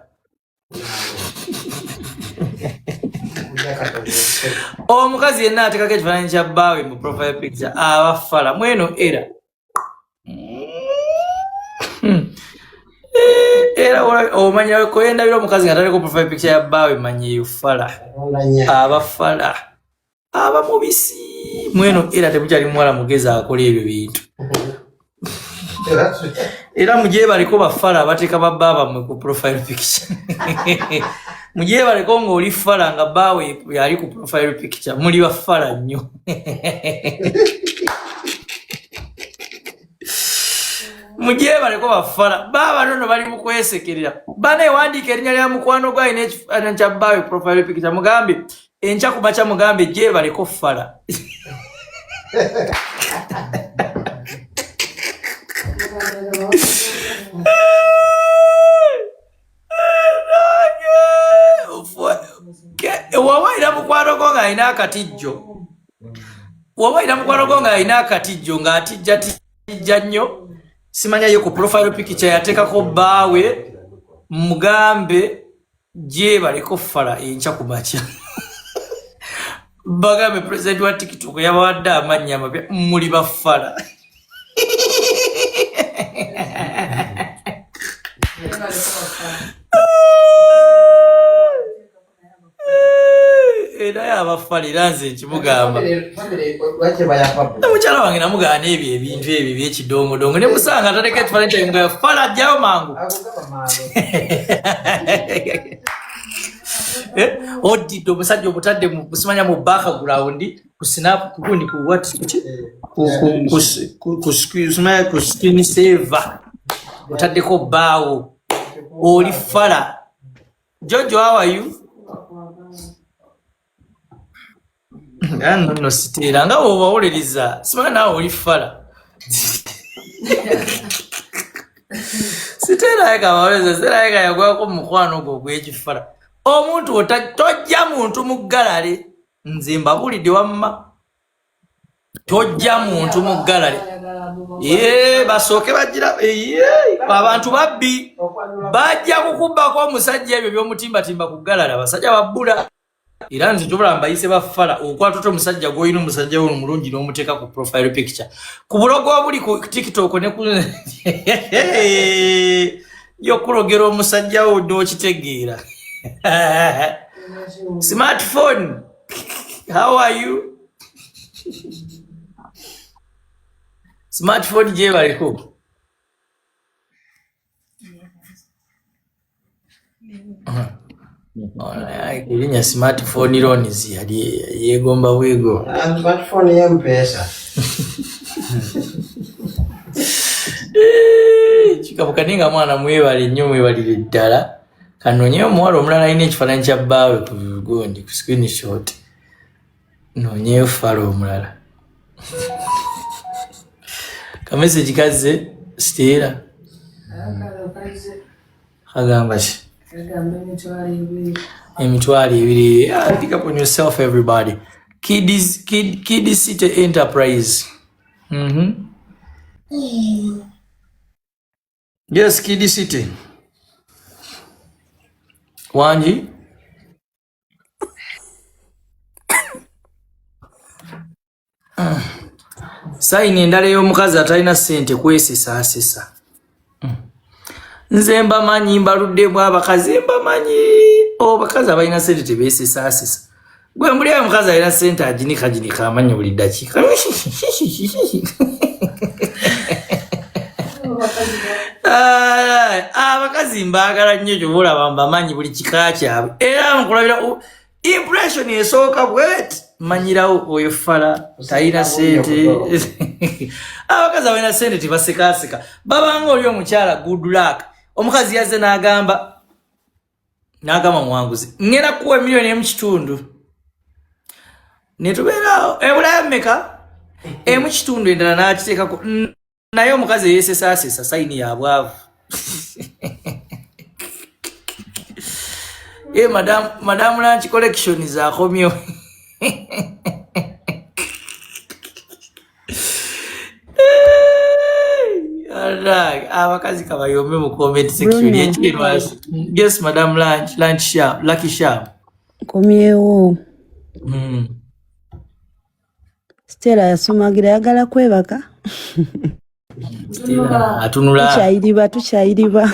Omukazi yenna ateekako ekifaananyi kya bbaawe mu profile picture aba fala. Mweno era era omanya ko yendabira omukazi nga tateeko profile picture ya bbaawe manya eyo fala. Aba fala aba mubisi. Mweno era temukyali muwala mugezi akola ebyo bintu. Era mugyebaleko bafala abateeka babbaaba mwe ku profile picture. Mugyebaleko ng'oli fala nga bbaawe yali ku profile picture muli bafala nnyo. Mugyebaleko bafala baaba nono bali mu kwesekerera. Bana ewandiika erinnya lya mukwano gwa alina ekifaananyi kya bbaawe profile picture mugambe enkya ku makya mugambe gyebaleko fala. Wawaira mukwano gwo ng'alina akatijjo. Wawaira mukwano gwo ng'alina akatijjo ng'atijja nnyo. Simanya yo ku profile picture yateekako bbaawe mugambe gyebaleko fala enkya ku makya. Bagambe president wa TikTok yabawadde amannya amapya muli bafala. Era yabafala era nze nkimugamba. Mukyala wange namugaana ebyo ebintu ebyo by'ekidongodongo ne musanga ataleka ekifaananyi kyange nga fala ajjayo mangu. Odidde omusajja omutadde musimanya mu background ku snap kugundi ku what ku screen saver otaddeko bbaawo oli fala. Jojo, how are you? No sitera nga obawuliriza simanya naawe oli fala. Sitera ekabawuliriza sitera eka yagwako mu mukwano gwo gw'ekifala. Omuntu tojja muntu muggalale nze mbabulidde wamma tojja muntu muggalale basooke bagira abantu babbi bajja kukubbako omusajja ebyo by'omutimbatimba ku ggalala basajja babbula era nze tobula mbayise bafala okwata oto omusajja gw'olina omusajja we omulungi n'omuteeka ku profile picture ku bulogo obuli ku TikTok ne ku yokulogera omusajja wo n'okitegeera. Smartphone, how are you? Smartphone je baliko. Ilinya smartphone loans yali yegomba bwego. Smartphone ya mpesa. Chikabukaninga mwana mwebale nnyo mwebalire ddala. Kanonye omuwala omulala alina ekifaananyi kya bbaawe ku gundi ku screenshot. Nonye falo omulala. Kamesagi kazze Stella. Agamba ki? Emitwalo ebiri. Pick up on yourself, everybody. Kid City Enterprise. Yes, Kid City. Wanji? Saini endala y'omukazi atalina ssente kwesesa. Nze mbamanyi mbaluddemu abakazi mbamanyi. Bakazi abalina ssente tebeesesa. Gwe muli omukazi alina ssente aginika amanyi buli ddakiika. Abakazi mbaagala nnyo kyobulaba mbamanyi buli kika kyabwe. Era nkulabira impression esooka bwet manyirawo oyo fala talina ssente. Abakazi abalina ssente tebasekaseka. Babanga oli omukyala good luck. Omukazi yazze n'agamba mwanguzi ngenda kuwa $1.5 million. Netubeerawo ebulayo mmeka $1.5 endala n'akiteekako naye omukazi yeesesasesa sayini ya bwavu. Madam Lunch collection zaakomyo. Abakazi kabayombe mu comment section. Yes, Madam Lunch Sharp, Lucky Sharp. Komyewo. Stella yasomagira yagala kwebaka. Stella atunula. Tukyayiriba.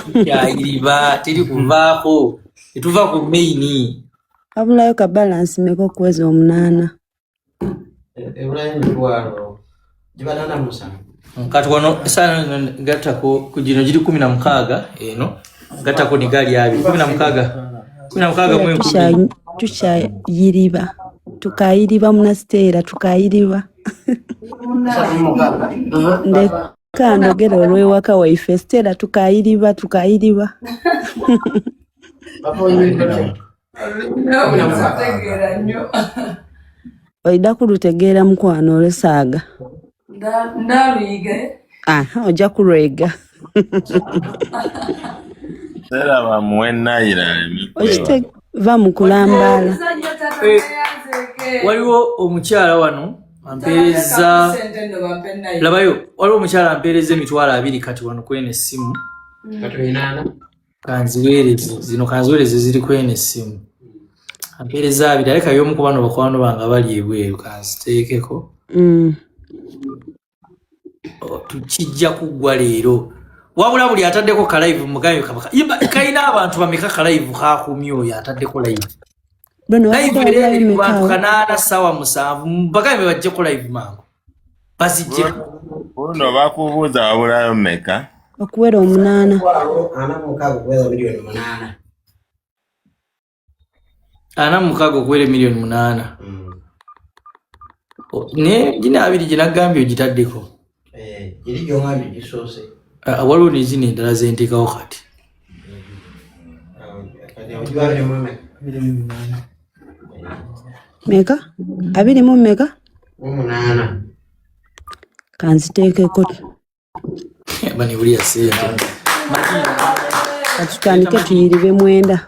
Teri kuvaako. Tetuva ku maini. Abulayo ka balance meko kwezi 8. Ebulayo mitwalo. Jibanana musa. Kati wano sana gatako kujino jiri 16 eno. Gatako ni gali yabi 16 mwe tukyayiriba. Tukayiriba muna Stella tukayiriba. Ndekandogera olw'ewaka waife Stella tukayiriba. Oida kulutegeera mukwano olesaaga. Ndaluyiga. Ojja kulwega. Stella bamuwe nayira. Va mu kulambaala. Waliwo omukyala wano ampeereza labayo waliwo omukyala ampeereza $20 kati wano kwene essimu. Kanziweereze ziri kwene essimu. Ampeereza 2 aleka y'omu ku bano bakwano bange bali ebweru kanziteekeko. Tukijja kuggwa leero. Wabula buli ataddeko ka live mugayo kabaka. Kayina abantu bameka ka live kakumya oyo ataddeko live. Live eri abantu 8 sawa 7 mpaka bajje ko live mangu. Basijje. Ono bakubuuza wabulayo mmeka? Okuwera 8. Ana mukago kwere $8 million. Ne jina 2 ginagambye ogitaddeko. Iri jongambi gisose. Waliwo n'ezina endala zentekawo kati. Meka? 2 mu meka? 8. Kanziteekeko. Bani buli yasente. Tutandike tuyiribe 9.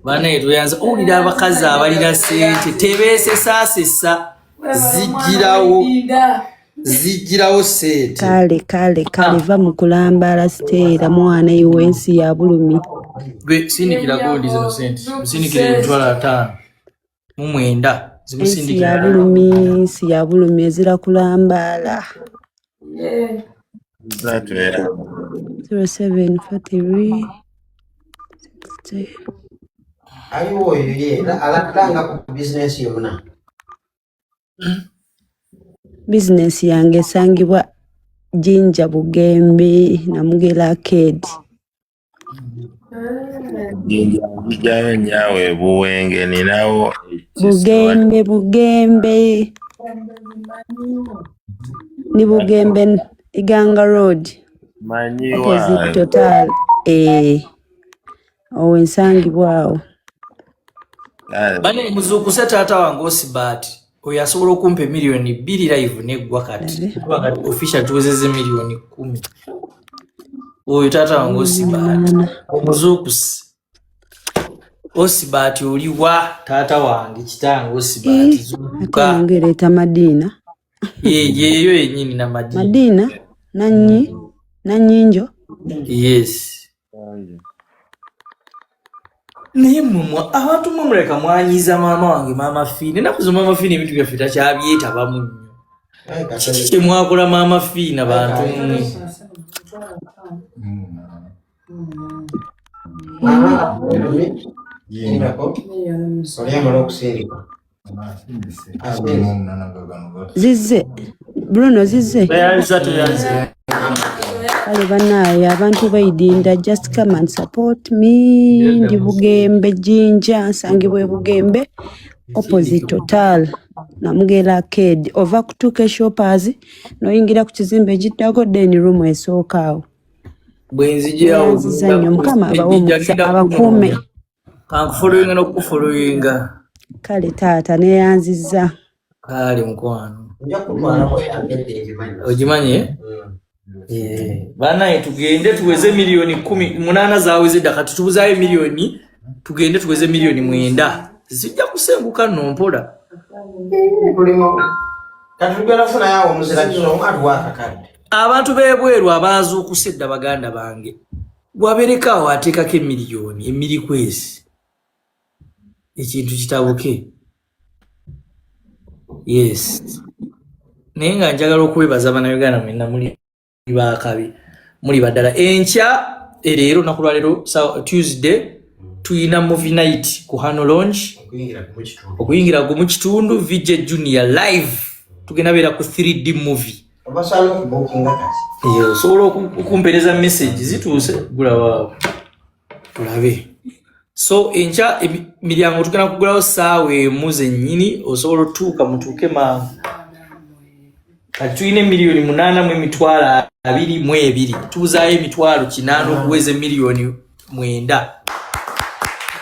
Bana tuyanza owulira abakazi abalina ssente tebeesesasesa zigirawo ssente. Kale va mu kulambaala Stella mwana iwensi ya bulumi. Gwe sindikira gold zino ssente. Sindikira $5 mu 9 zimusindikira. Si ya bulumi ezira kulambaala. 0743 Ayiwo alatanga ku business yonna. Business yange esangibwa Jinja Bugembe Namugera Arcade. Njijayo nyawe Buwenge ninawo Bugembe ni Bugembe Iganga Road opposite manyiwa Total Owensangi bwawo. Bane muzukuse taata wange Osibati oyo asobola okumpa miliyoni 2 live neggwa kati official tuwezeze miliyoni 10 oyo taata wange Osibati omuzukuse Osibati oliwa taata wange kitange Osibati zuka Akangereta Madina yeyo yenyini na Madina Nanyinjo yes naye mmwe abantu mumuleka mwanyiza maama wange Maama Fiina nakuzo Maama Fiina ebintu byaffe takyabyetabamu nnyo kiki kye mwakola Maama Fiina bantu mmwe Zize Bruno zize kale banaye abantu baidinda just come and support me ndi Bugembe Jinja nsangibwe Bugembe opposite Total Namugera Arcade over kutuke shoppers noyingira ku kizimbe giddako then room esookawo bwenzijyawo zizanyo mukama abakuume kankufollowinga n'okufollowinga kale taata neyanziza kale mukwano ogimanye banaye tugende tuweze miliyoni 18 zaweze dda kati tubuzayo miliyoni tugende tuweze miliyoni 9 zijja kusenguka nompola abantu b'ebweru abazuukuse dda baganda bange bwaberekawo ateekako emiliyoni emirikwezi ekintu kitabuke yes naye nga njagala okwebaza bannayuganda mwenna muli bakabi muli baddala enkya leero naku lwaleero Tuesday tuyina movie night ku Hano Lounge okuyingira mu kitundu VJ Junior live tugenda beera ku 3D movie osobola okumpereza message zituuse gula waawo tulabe so enkya emiryango tugenda kugulawo saawa emu zennyini osobola otuuka mutuuke mangu kati tuyina miliyoni 8,222 tubuzaayo 8,800 okuweza miliyoni 9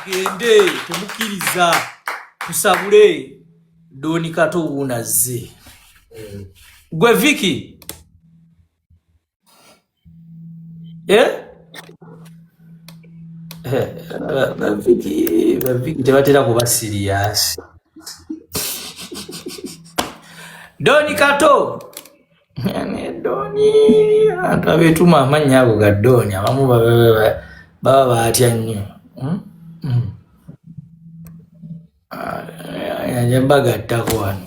tugende temukkiriza tusabule Doni Kato wuunazze gwe Viki Viki tebatera kuba serious Doni Kato Doni abantu abetuma amannya ago ga Doni abamu baba batya nnyo yajabagattako wano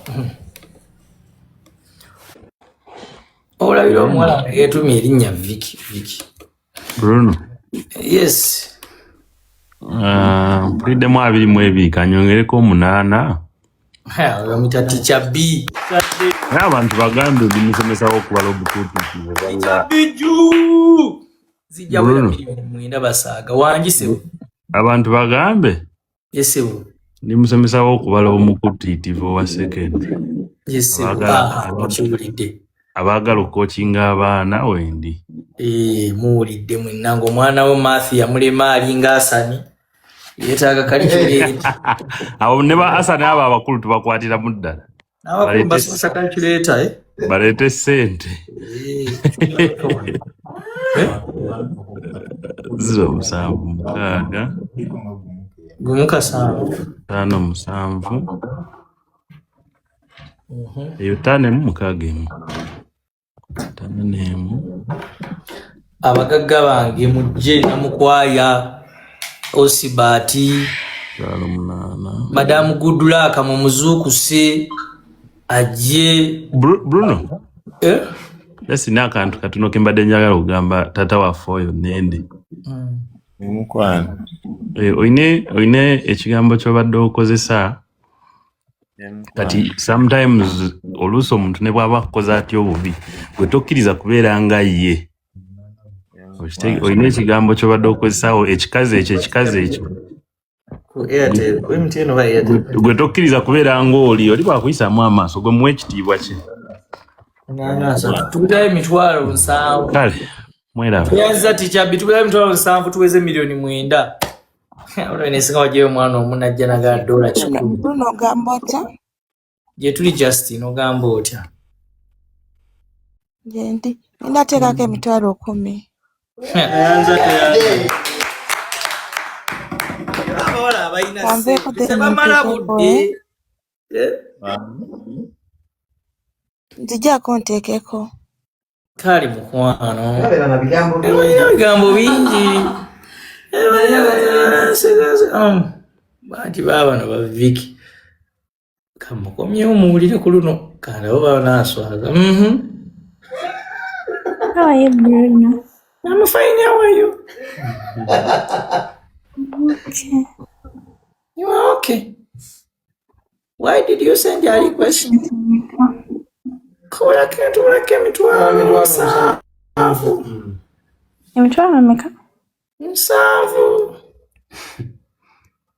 olabira omuwala yeetumya erinnya Viki Bruno. yes Mpulidemu 22 kanyongereko 8. bamuyita Teacher B Naye abantu bagambe bimusomesawo okubala obutuutuuti biju zijja bula miliyoni 9 basaaga wangisewo abantu bagambe yesewo ndimusomesawo okubala omukutiitivu owa secondary mukiwulidde abaagala okukokinga abaana wendi muwulidde mwenna ng'omwana we Maathi yamulema alinga Asani yeetaaga calculator abo ne ba Asani abo abakulu tubakwatiramu ddala n'abakulu basomesa calculator baleete ssente 076 gumu kasanvu 57 eyo 5 abagagga bange mujje namukwaya Osibati Madamu Goodluck mu muzuukuse ajje Bruno Yasina akantu katono kembadde njagala okugamba taata waffe oyo Nendi mukwano oine ekigambo ky'obadde okozesa kati sometimes oluusi omuntu ne bw'aba akukoza atya obubi gwe tokkiriza kubeera nga ye Oyina ekigambo kyobadde okozesaawo ekikazi ekyo. Ku Airtel, MTN oba Airtel. Gwe tokkiriza kubeera ng'oli bwakuyisaamu amaaso gwe muwe ekitiibwa kye. Tubitayo emitwalo 7. Kale mwerabe. Tuyanza tichabi tubitayo emitwalo 7 tuweze milioni 9. Olwo nesinga wajeyo omwana omunajja naga $10. Bruno ogamba otya? Je tuli Justin ogamba otya? Je ndi ndateekako emitwalo 10. Ayanza teyanza. Abawala abayina sebamala budde. Nzijjaako nteekeko. Kali mukwano. Kabera na Bigambo bingi. Bati babano ba Vicky. Kamukomye omuwulire ku luno kanda oba naswaga. How are you, Bruno? I'm fine, how are you? Okay. You are okay. Why did you send your request? Kola kentu ulake mitwalo 7. Emitwalo meka? 7.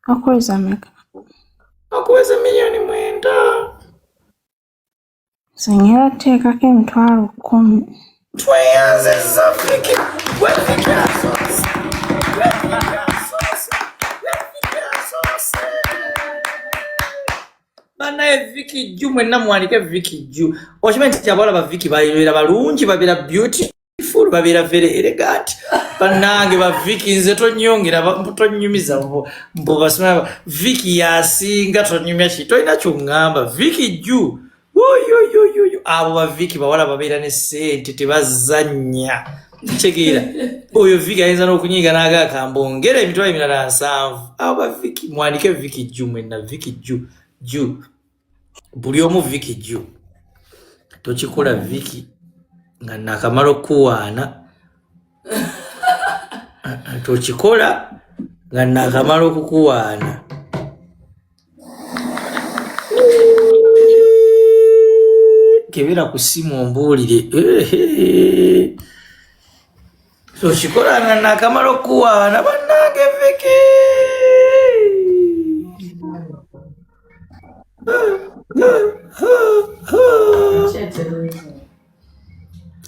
Okuweza meka? Okuweza milioni 9. Sengera teekako emitwalo 10. Tweyanze Zafiki. Wefiki Bana Vicky Ju mwenna mwandike Vicky Ju. Okimanyi nti abawala ba Vicky babeera balungi, babeera beautiful, babeera very elegant. Bannange ba Vicky nze tonyongera tonyumiza mbo basema Vicky yasinga tonyumya ki toyina kyongamba Vicky Ju. Yo abo ba Vicky bawala babeera ne sente tebazanya. Chegira. Oyo Vicky ayinza n'okunyiga n'aga kambongera emitwalo emirala 7. Abo ba Vicky mwandike Vicky Ju mwenna Vicky Ju. Buli omu Vicky Ju. Tochikola Vicky nga nakamalo kuwaana. Tochikola nga nakamalo kukuwaana. Kebera ku simu ombuulire. Tochikola nga nakamalo kuwaana bannange Vicky.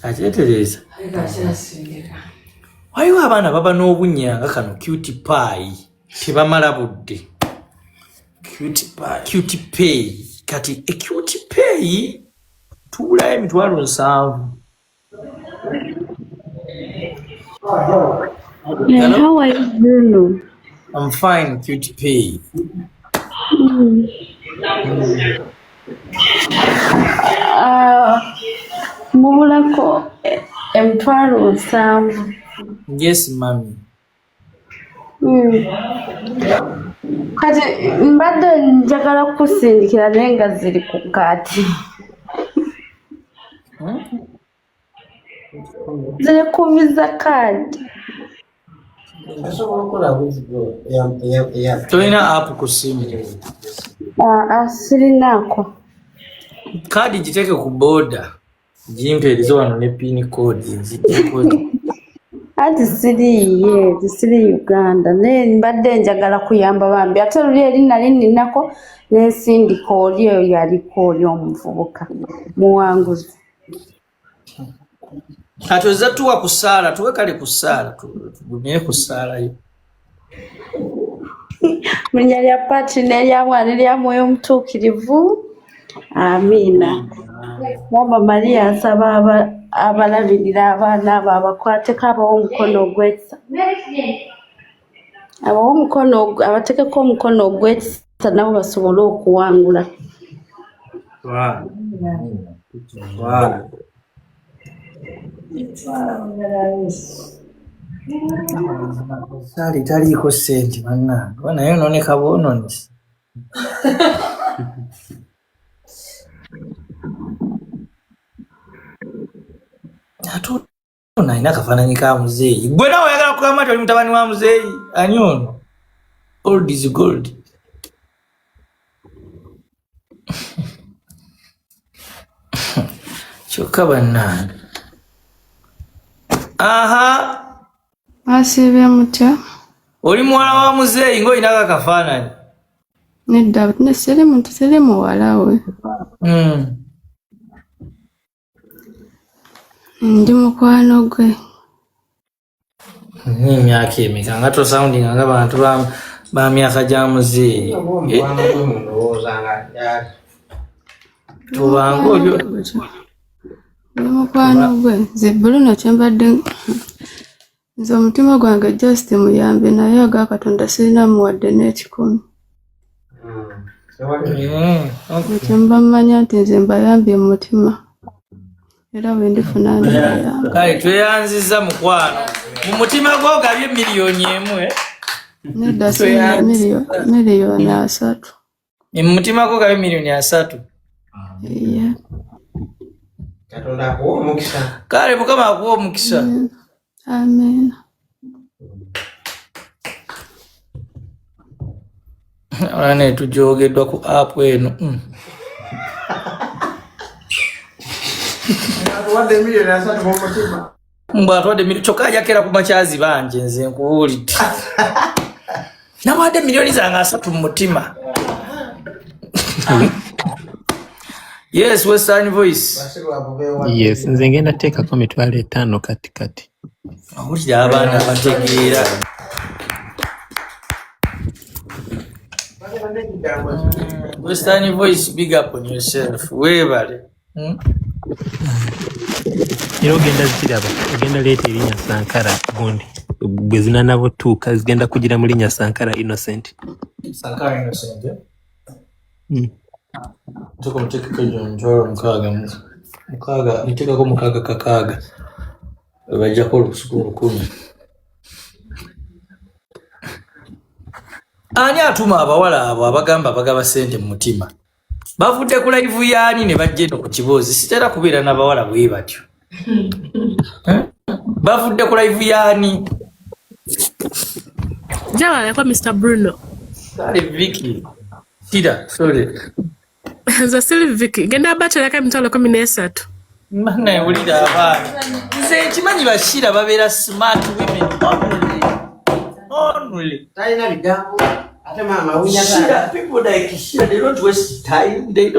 Achetereza. Waliwo abaana baba n'obunyanga kano cutie pie tebamala budde. Cutie pie kati cutie pie tuulayo emitwalo 7. How are you, Bruno? I'm fine, cutie pie. Mubulako emitwalo 7. Yes, mami. Kati mbadde njagala kusindikira naye nga ziri ku kaati. Ziri ku visa card. Toyina app ku simu. Sirinaako. Kadi giteeke ku boda. Jimpeereza wano ne pin code nzijjeko. Ati siri Uganda. Naye mbadde njagala kuyamba bambi. Ate luli eri nali ninako n'ensindika oli oyo yaliko oli omuvubuka muwanguzi. Kati ozza tuwa ku ssaala, tuwe kale ku ssaala, tugumye ku ssaala yo. Mu linnya lya Patri n'erya Mwana n'erya Mwoyo Omutuukirivu. Amiina. Mama Maria asaba abalabirira abaana abo abakwateko abawa omukono ogw'ekisa. Abateekeko omukono ogw'ekisa nabo basobole okuwangula. Sali taliiko ssente bannange. Naye noneka bwononese. Ate ono alina akafaananyi ka muzeeyi. Gwe nawe oyagala kugamba nti oli mutabani wa muzeeyi. Ani ono? Old is gold. Kyokka bannange. Aha! Asiibye mutya? Oli muwala wa muzeeyi ng'oyina akafaananyi. Nedda nesere muntu sere muwala we. Ndi mukwano gwe. Emyaka emeka nga tosoundinga ng'abantu ba myaka gya muzeeyi. Tubanga olyo. Ndi mukwano gwe. Nze Bruno kyembadde nze omutima gwange just muyambe naye aga Katonda sirina muwadde n'ekikumi. Kyemba mmanya nti nze mbayambye mu mutima. Era bwe ndifuna nbayamba. Kale tweyanziza mukwano. Mu mutima gwo ogabye miliyoni emu. Nedda sirina miliyoni 3. Mu mutima gwo ogabye miliyoni 3. Iya. Katonda akuwa omukisa. Kale Mukama akuwa omukisa. Amen. Olane tujogeddwa ku app eno. Atuwadde miliyoni 3 mu mutima. Mbwa atwadde miliyoni kyokka ajakera ku makyazi banje nze nkuwulidde. Nawadde miliyoni zange 3 mu mutima. Yes, Western Voice. Yes, nze ngenda teekako mitwalo 5 kati. Owulira abaana bategeera. Western Voice, big up on yourself. Weebale. Era ogenda ziraba, ogenda leeta erinnya Sankara gundi. Bwe zinanabutuuka zigenda kugira mu linnya Sankara Innocent. Sankara Innocent, eh? Tuko mteke kejo njoro mukaaga nitekako mukaaga kakaaga bajja ko lusuku 10. Ani atuma abawala abo abagamba bagaba sente mu mutima bavudde ku live yaani ne bajje ku kibozi sitera kubeera n'abawala bwe batyo. Bavudde ku live yaani Jawa kwa Mr. Bruno. Sorry Vicky. Tida, sorry. Nze sili Vicky. Genda abatereka emitwalo 13. Mana ewulira abaana. Nze nkimanyi bashira babeera smart women only. Talina bigambo. Ate mama unya Shira, people like Shira, they don't waste time. They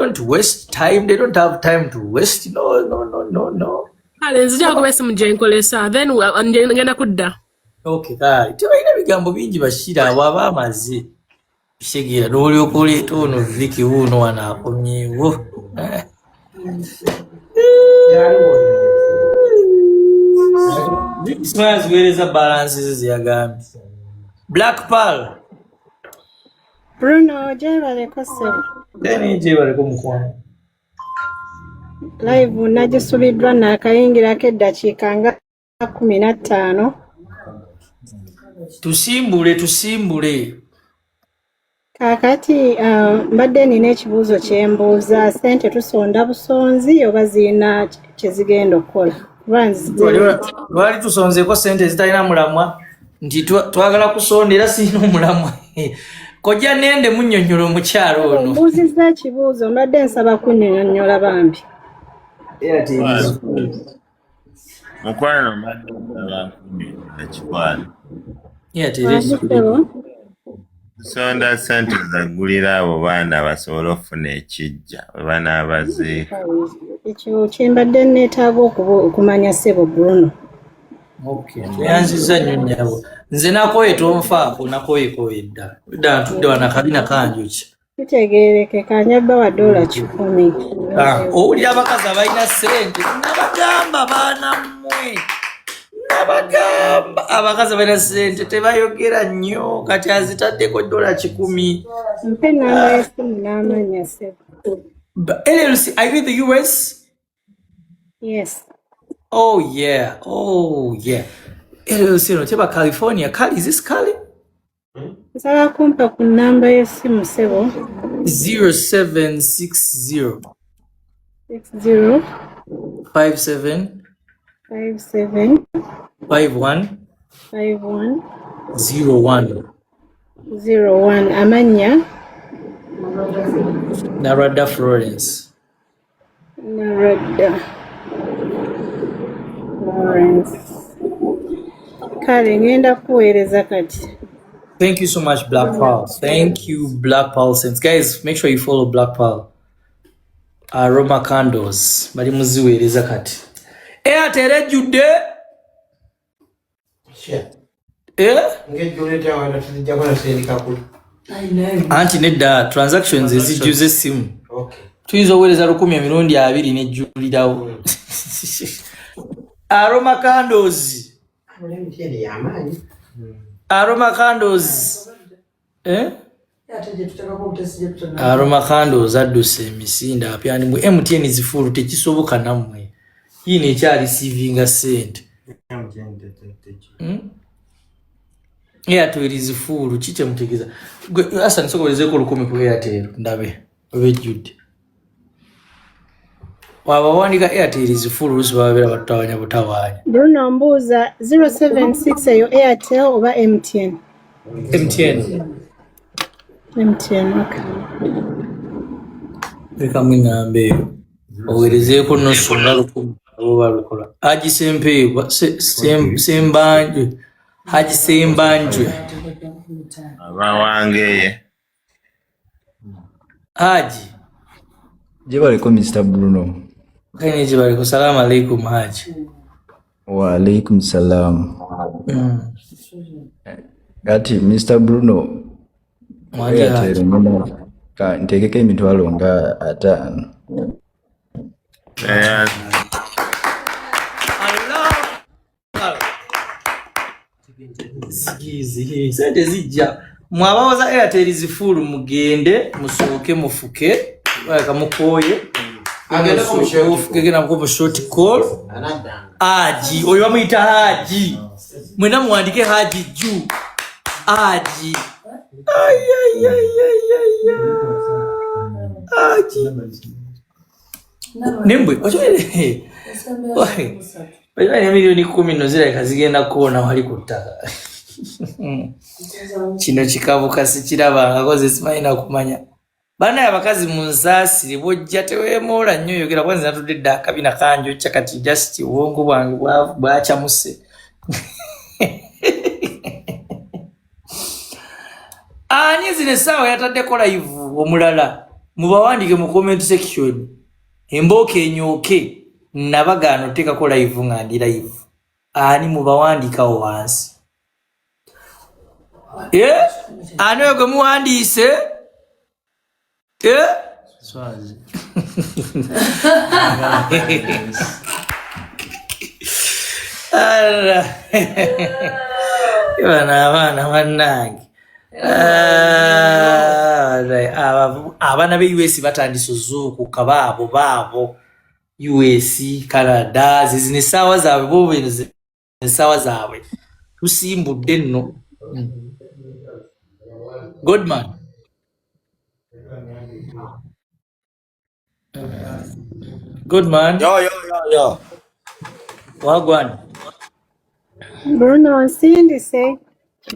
don't have time to waste. No. Ale nzija kubesa mujenkolesa then ngenda kudda. Okay, kale. Tebalina bigambo bingi bashira waba amaze. Bishegera n'oli okuleeta ono Vicky wuuno wanaakomyewo. Smiles ziweereza balances zeyagambye. Black Pearl. Bruno, gyebaleko ssebo. Deni gyebaleko mukwano. Live nagisubiddwa naakayingirako eddakiika nga 15. Tusimbule. Kaakati mbadde nina ekibuuzo kyembuuza, ssente tusonda busonzi oba zirina kye zigenda okukola? Lwali tusonzeeko ssente zitalina mulamwa nti twagala kusonda era sirina omulamwa. Kojja nende munnyonnyola omukyalo ono. Mbuuzizza ekibuuzo mbadde nsaba kunnyonnyola bambi. Mukwano mbadde nsaba kunnyonnyola kikwano. Tusonda ssente zaggulira abo baana basobole okufuna ekijja bwe banaabaziika. Ekyo kyembadde neetaaga okumanya ssebo Bruno. Yanziza nnyo nnyabo. Nze nakoye tonfaako nakoyekoye ddala. Ddala ntudde wana kabina kanjuki. Kitegeereke kanyabba wa $10. Owulira abakazi abalina ssente nabagamba baana mmwe. Nabagamba abakazi abalina ssente tebayogera nnyo kati azitaddeko $10. Mpe nnamba y'essimu n'amanya ssebo. LLC, are you in the US? Yes. Oh yeah. LLC no teba California. Cali, is this Cali? Nsaba kumpa ku nnamba y'essimu ssebo. 0760 60 57 57 51 01. Amanya Narada Florence. kale ngenda kuweereza kati. Thank you so much, Black Pearl. Thank you, Black Pearl Sense. Guys, make sure you follow Black Pearl. Aroma Candles. Bali muziweereza kati. Airtel Jude. Ngejuleta wanda tujja kola sendika kuli. Anti nedda transactions ezijuze simu. Okay. Tuyinza oweereza 10,200 nejjulirawo. Aroma Candles. Aroma Candles. Aroma Candles adduse emisinda apyani mu MTN zifulu tekisoboka nammwe. Hii ne kya receiving sent. Airtel zifulu chiche mutegeza. Asa nisokolezeko 10 ku Airtel ndabe. Obejude. Wabawandika Airtel zifulu lusibabera batawanya butawanya. Bruno mbuuza 076 eyo Airtel oba MTN? MTN. MTN, okay. Reka mwingambe owerezeeko nosonga 10 oba lukola. Haji Sempe Sembanjwe. Haji Sembanjwe. Abawangeye. Haji. Jebareko Mr. Bruno. Kani jebareko. Salamu alaikum Haji. Wa alaikum salam. Gati Mr. Bruno. Mwanje Haji. Ntegeke emitwalo nga 5. Sigizi sente zijja mwabawoza Airtel zifulu mugende musooke mufuke waka mukoye agenda kumushofuke gena ko short call Haji oyo bamuyita Haji mwena muwandike Haji juu Haji Haji Nimbwe ochoele Bajani milioni 10 nozira kazigenda kuona wali kutaka. Kino kikabuka sikiraba akoze simaina kumanya. Bana yabakazi munzasi bojja tewemola nnyo yogera kwanza natudde kabina kanjo chakati just wongo bwange bwacha muse. Ani zine sawa yatadde kola live omulala. Mubawandike mu comment section. Emboke enyoke. Nabagano teka ko live ngandi live ani mubawandika wansi ani yogo muwandise swazi bana wanangi abana be US batandise zuku kababo babo US, Canada, zizini sawa zawe bobe ni sawa zawe. Tusimbudde nno. Godman. Godman. Yo. Wagwan. Bruno nsindise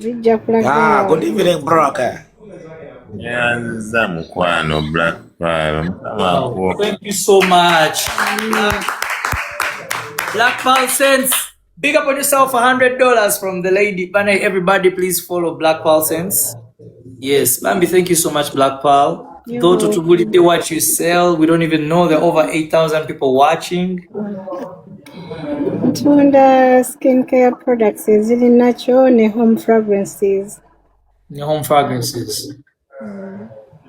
zijja kulaga. Good evening, brother. Yanza mukwano Black Pearl. Thank you so much. Black Pearl Sense. Big up on yourself, $100 from the lady. Bana, everybody please follow Black Pearl Sense. Yes, Bambi, thank you so much, Black Pearl. Though to Tuguli, what you sell, we don't even know there are over 8,000 people watching. Tunda skincare products zili natural ne home fragrances. Home fragrances.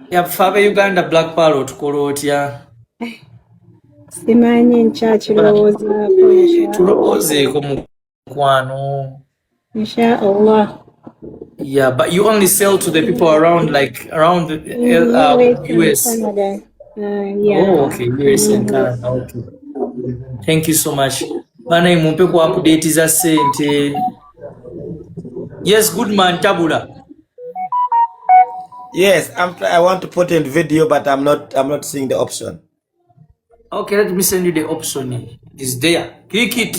Yeah, Fabe Uganda Black Pearl otukola otya? Simanyi nkyakirowooza tulowoozeeko mukwano. Inshallah. Yeah, but you only sell to the people around the US. Canada. Yeah. Oh, okay, US and Canada. Okay. Thank you so much. Bana mumpe ku update za sente. Yes, Goodman Tabula. Yes, I want to put in video, but I'm not seeing the option. Okay, let me send you the option. It's there. Click it.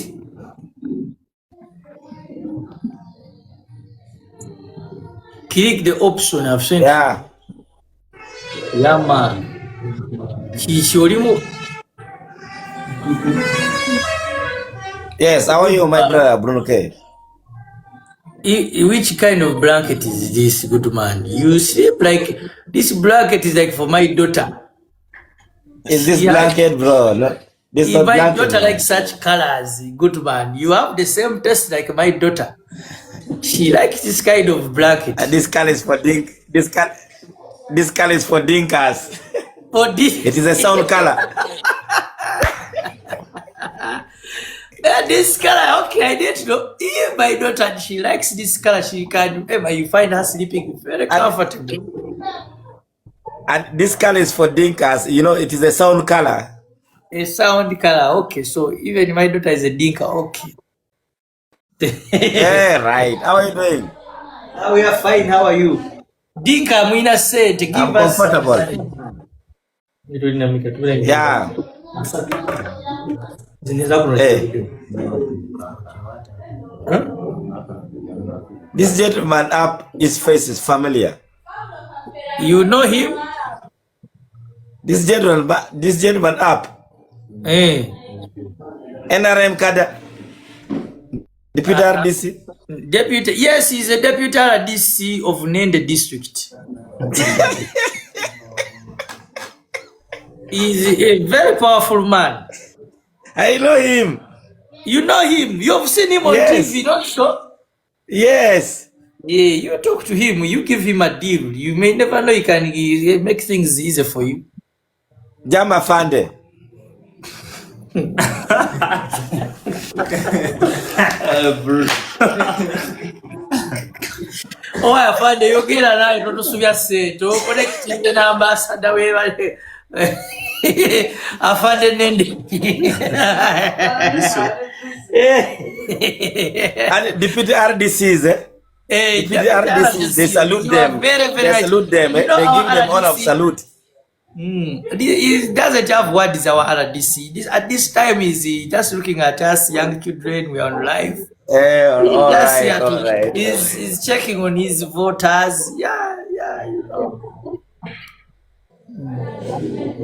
Click the option I've sent. Yeah. Yeah, man. Yes, how are you, my brother Bruno K? Which kind of blanket is this, good man? You sleep like this blanket is like for my daughter. Is this blanket, bro? No, this If not my blanket. daughter Man. likes such colors, good man. You have the same taste like my daughter. She likes this kind of blanket. And this color is for this color is for dinkas. For this, it is a sound color. This color, okay, I didn't know. If my daughter, she likes this color, she can, you find her sleeping very comfortable. And this color is for dinkas. You know, it is a sound color. A sound color, okay. So even my daughter is a dinka, okay. Yeah, right. How are you doing? We are fine. How are you? Dinka Mwina said, give I'm us. comfortable. Yeah. Hey. This gentleman up, his face is familiar. You know him? This gentleman up. Hey. NRM Kada. Deputy RDC. Deputy, yes, he's a deputy RDC of Nende district. He's a very powerful man. I know him. You know him. You've seen him on TV, not so? Yes. Yeah, you talk to him. You give him a deal. You may never know he can make things easier for you. Jama Fande. Oh, I find the yogi and I don't know say to connect the ambassador. I find the name. And Deputy RDCs, Deputy RDCs, they salute them. They salute them. They give them honor of salute. He doesn't have what is our RDC. At this time, is just looking at us, young children. We are on live. All right. He's checking on his voters. Yeah, you know.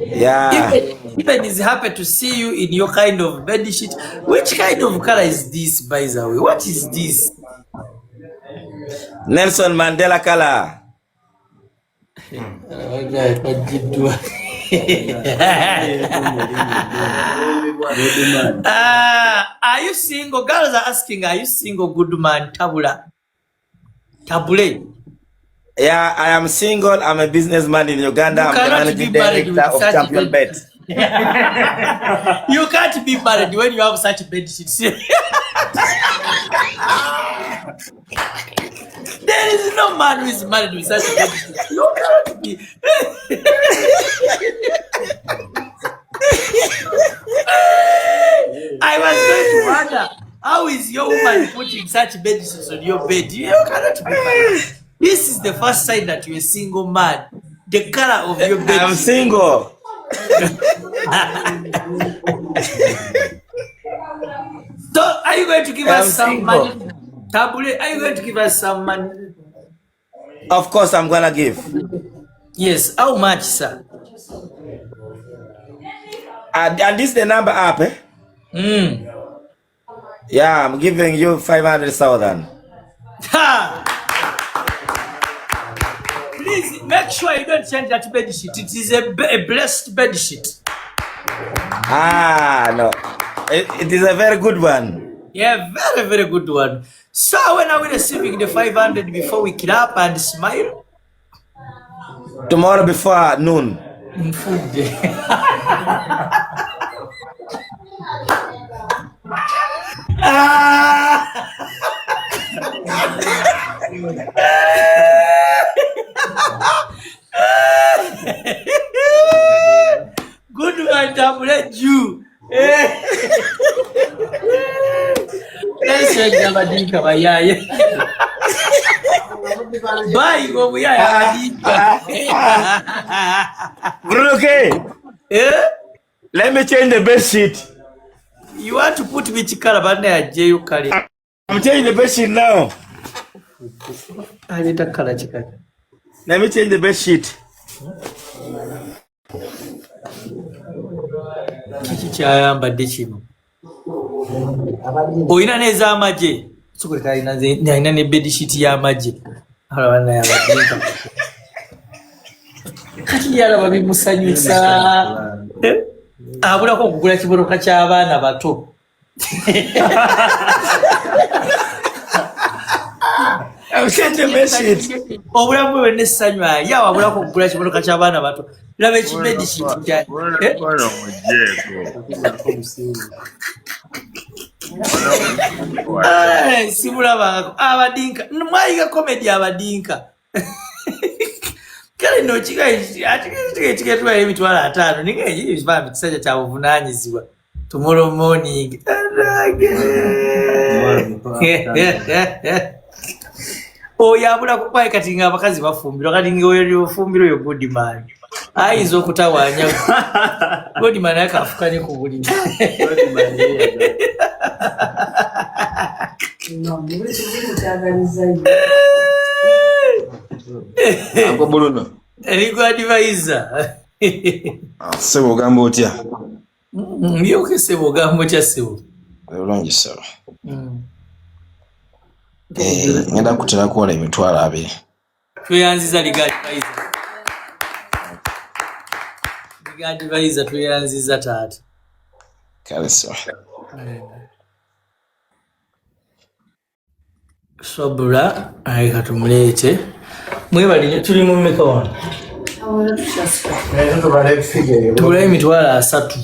Yeah. Even is happy to see you in your kind of bed sheet. Which kind of color is this, by the way? What is this? Nelson Mandela color. Are you single? Girls are asking, are you single, good man? Tabule. Yeah, I am single. I'm a businessman in Uganda. I'm the managing director of Champion Bet. You can't be married when you have such bed sheets. There is no man who is married with such bed sheets. You can't be. I was going to wonder, how is your woman putting such bed sheets on your bed? You cannot be married. This is the first sign that you're a single man. The color of your bed. I'm single. So, are you going to give us some money? Tabule, are you going to give us some money? Of course, I'm gonna give. Yes, how much, sir? And this is the number up, eh? Yeah, I'm giving you 500,000. Ha! Please make sure you don't change that bed sheet. It is a blessed bed sheet. No. It is a very good one. Yeah, very, very good one. So when are we receiving the 500 before we clap and smile? Tomorrow before noon. Food day. Good man, Tabule Jew. Let's check the Madinka Bayaya. Bye, go Bruno, let me change the bed sheet. You want to put me Chikarabana J. Kari? I'm changing the bed sheet now. I need a color chicken. Let me change the bed sheet. Kiki kyayambadde kino. Oyina n'ez'amagye. Sukuli kalina ne bedsheet y'amagye. Abana yabadinka. Kati yalaba bimusanyusa. Abulako okugula kiboloka ky'abaana bato. Obulamu bwe n'essanyu ya wabulako okugula kiboloka ky'abaana bato. Laba ekibedsheet kya. Simulabangako abadinka mwayiga comedy abadinka kale no chiketwa emitwalo 5 ninge ibambi kisajja kya buvunanyizibwa tomorrow morning oyabula kupaye kati nga abakazi bafumbirwa kati ngoyo fumbiro yo good man ayinza okutawanya good man yakafukanye ku buli Uncle Bruno. Erigo advisor. Sebo gambo otya. Myoke sebo gambo kya sebo. Olungi sebo. Ngenda kutera kuwala emitwalo 2. Tweyanziza liga advisor. Liga advisor tweyanziza taata. Kale so. Sobula ayika tumulete mwebali tuli mu mmeka wano tubula emitwalo 3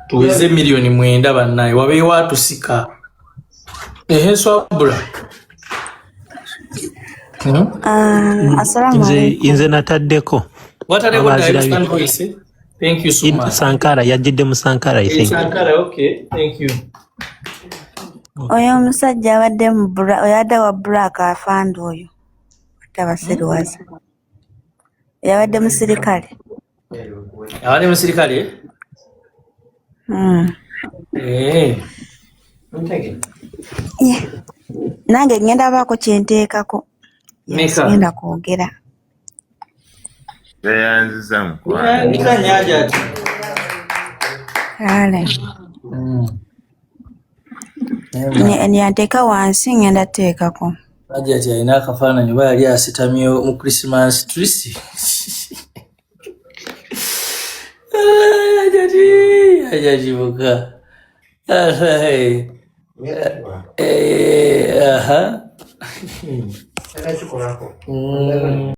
tuweze milioni 9 bannaye wabeewo atusika Sobula Inze nataddeko thank you so much Sankara yajjidde mu Sankara I think Sankara okay thank you Oyo omusajja abadde mu oyadde wa black afanda oyo tabaserwaza yabadde musirikale nange ngenda baako kyenteekako ngenda kwogera beyanziza mu nyaja kale Nyanteeka wansi ngenda teekako. Ajati alina akafaananyi oba yali asitamye mu Christmas tree. Ajati buka. Aha.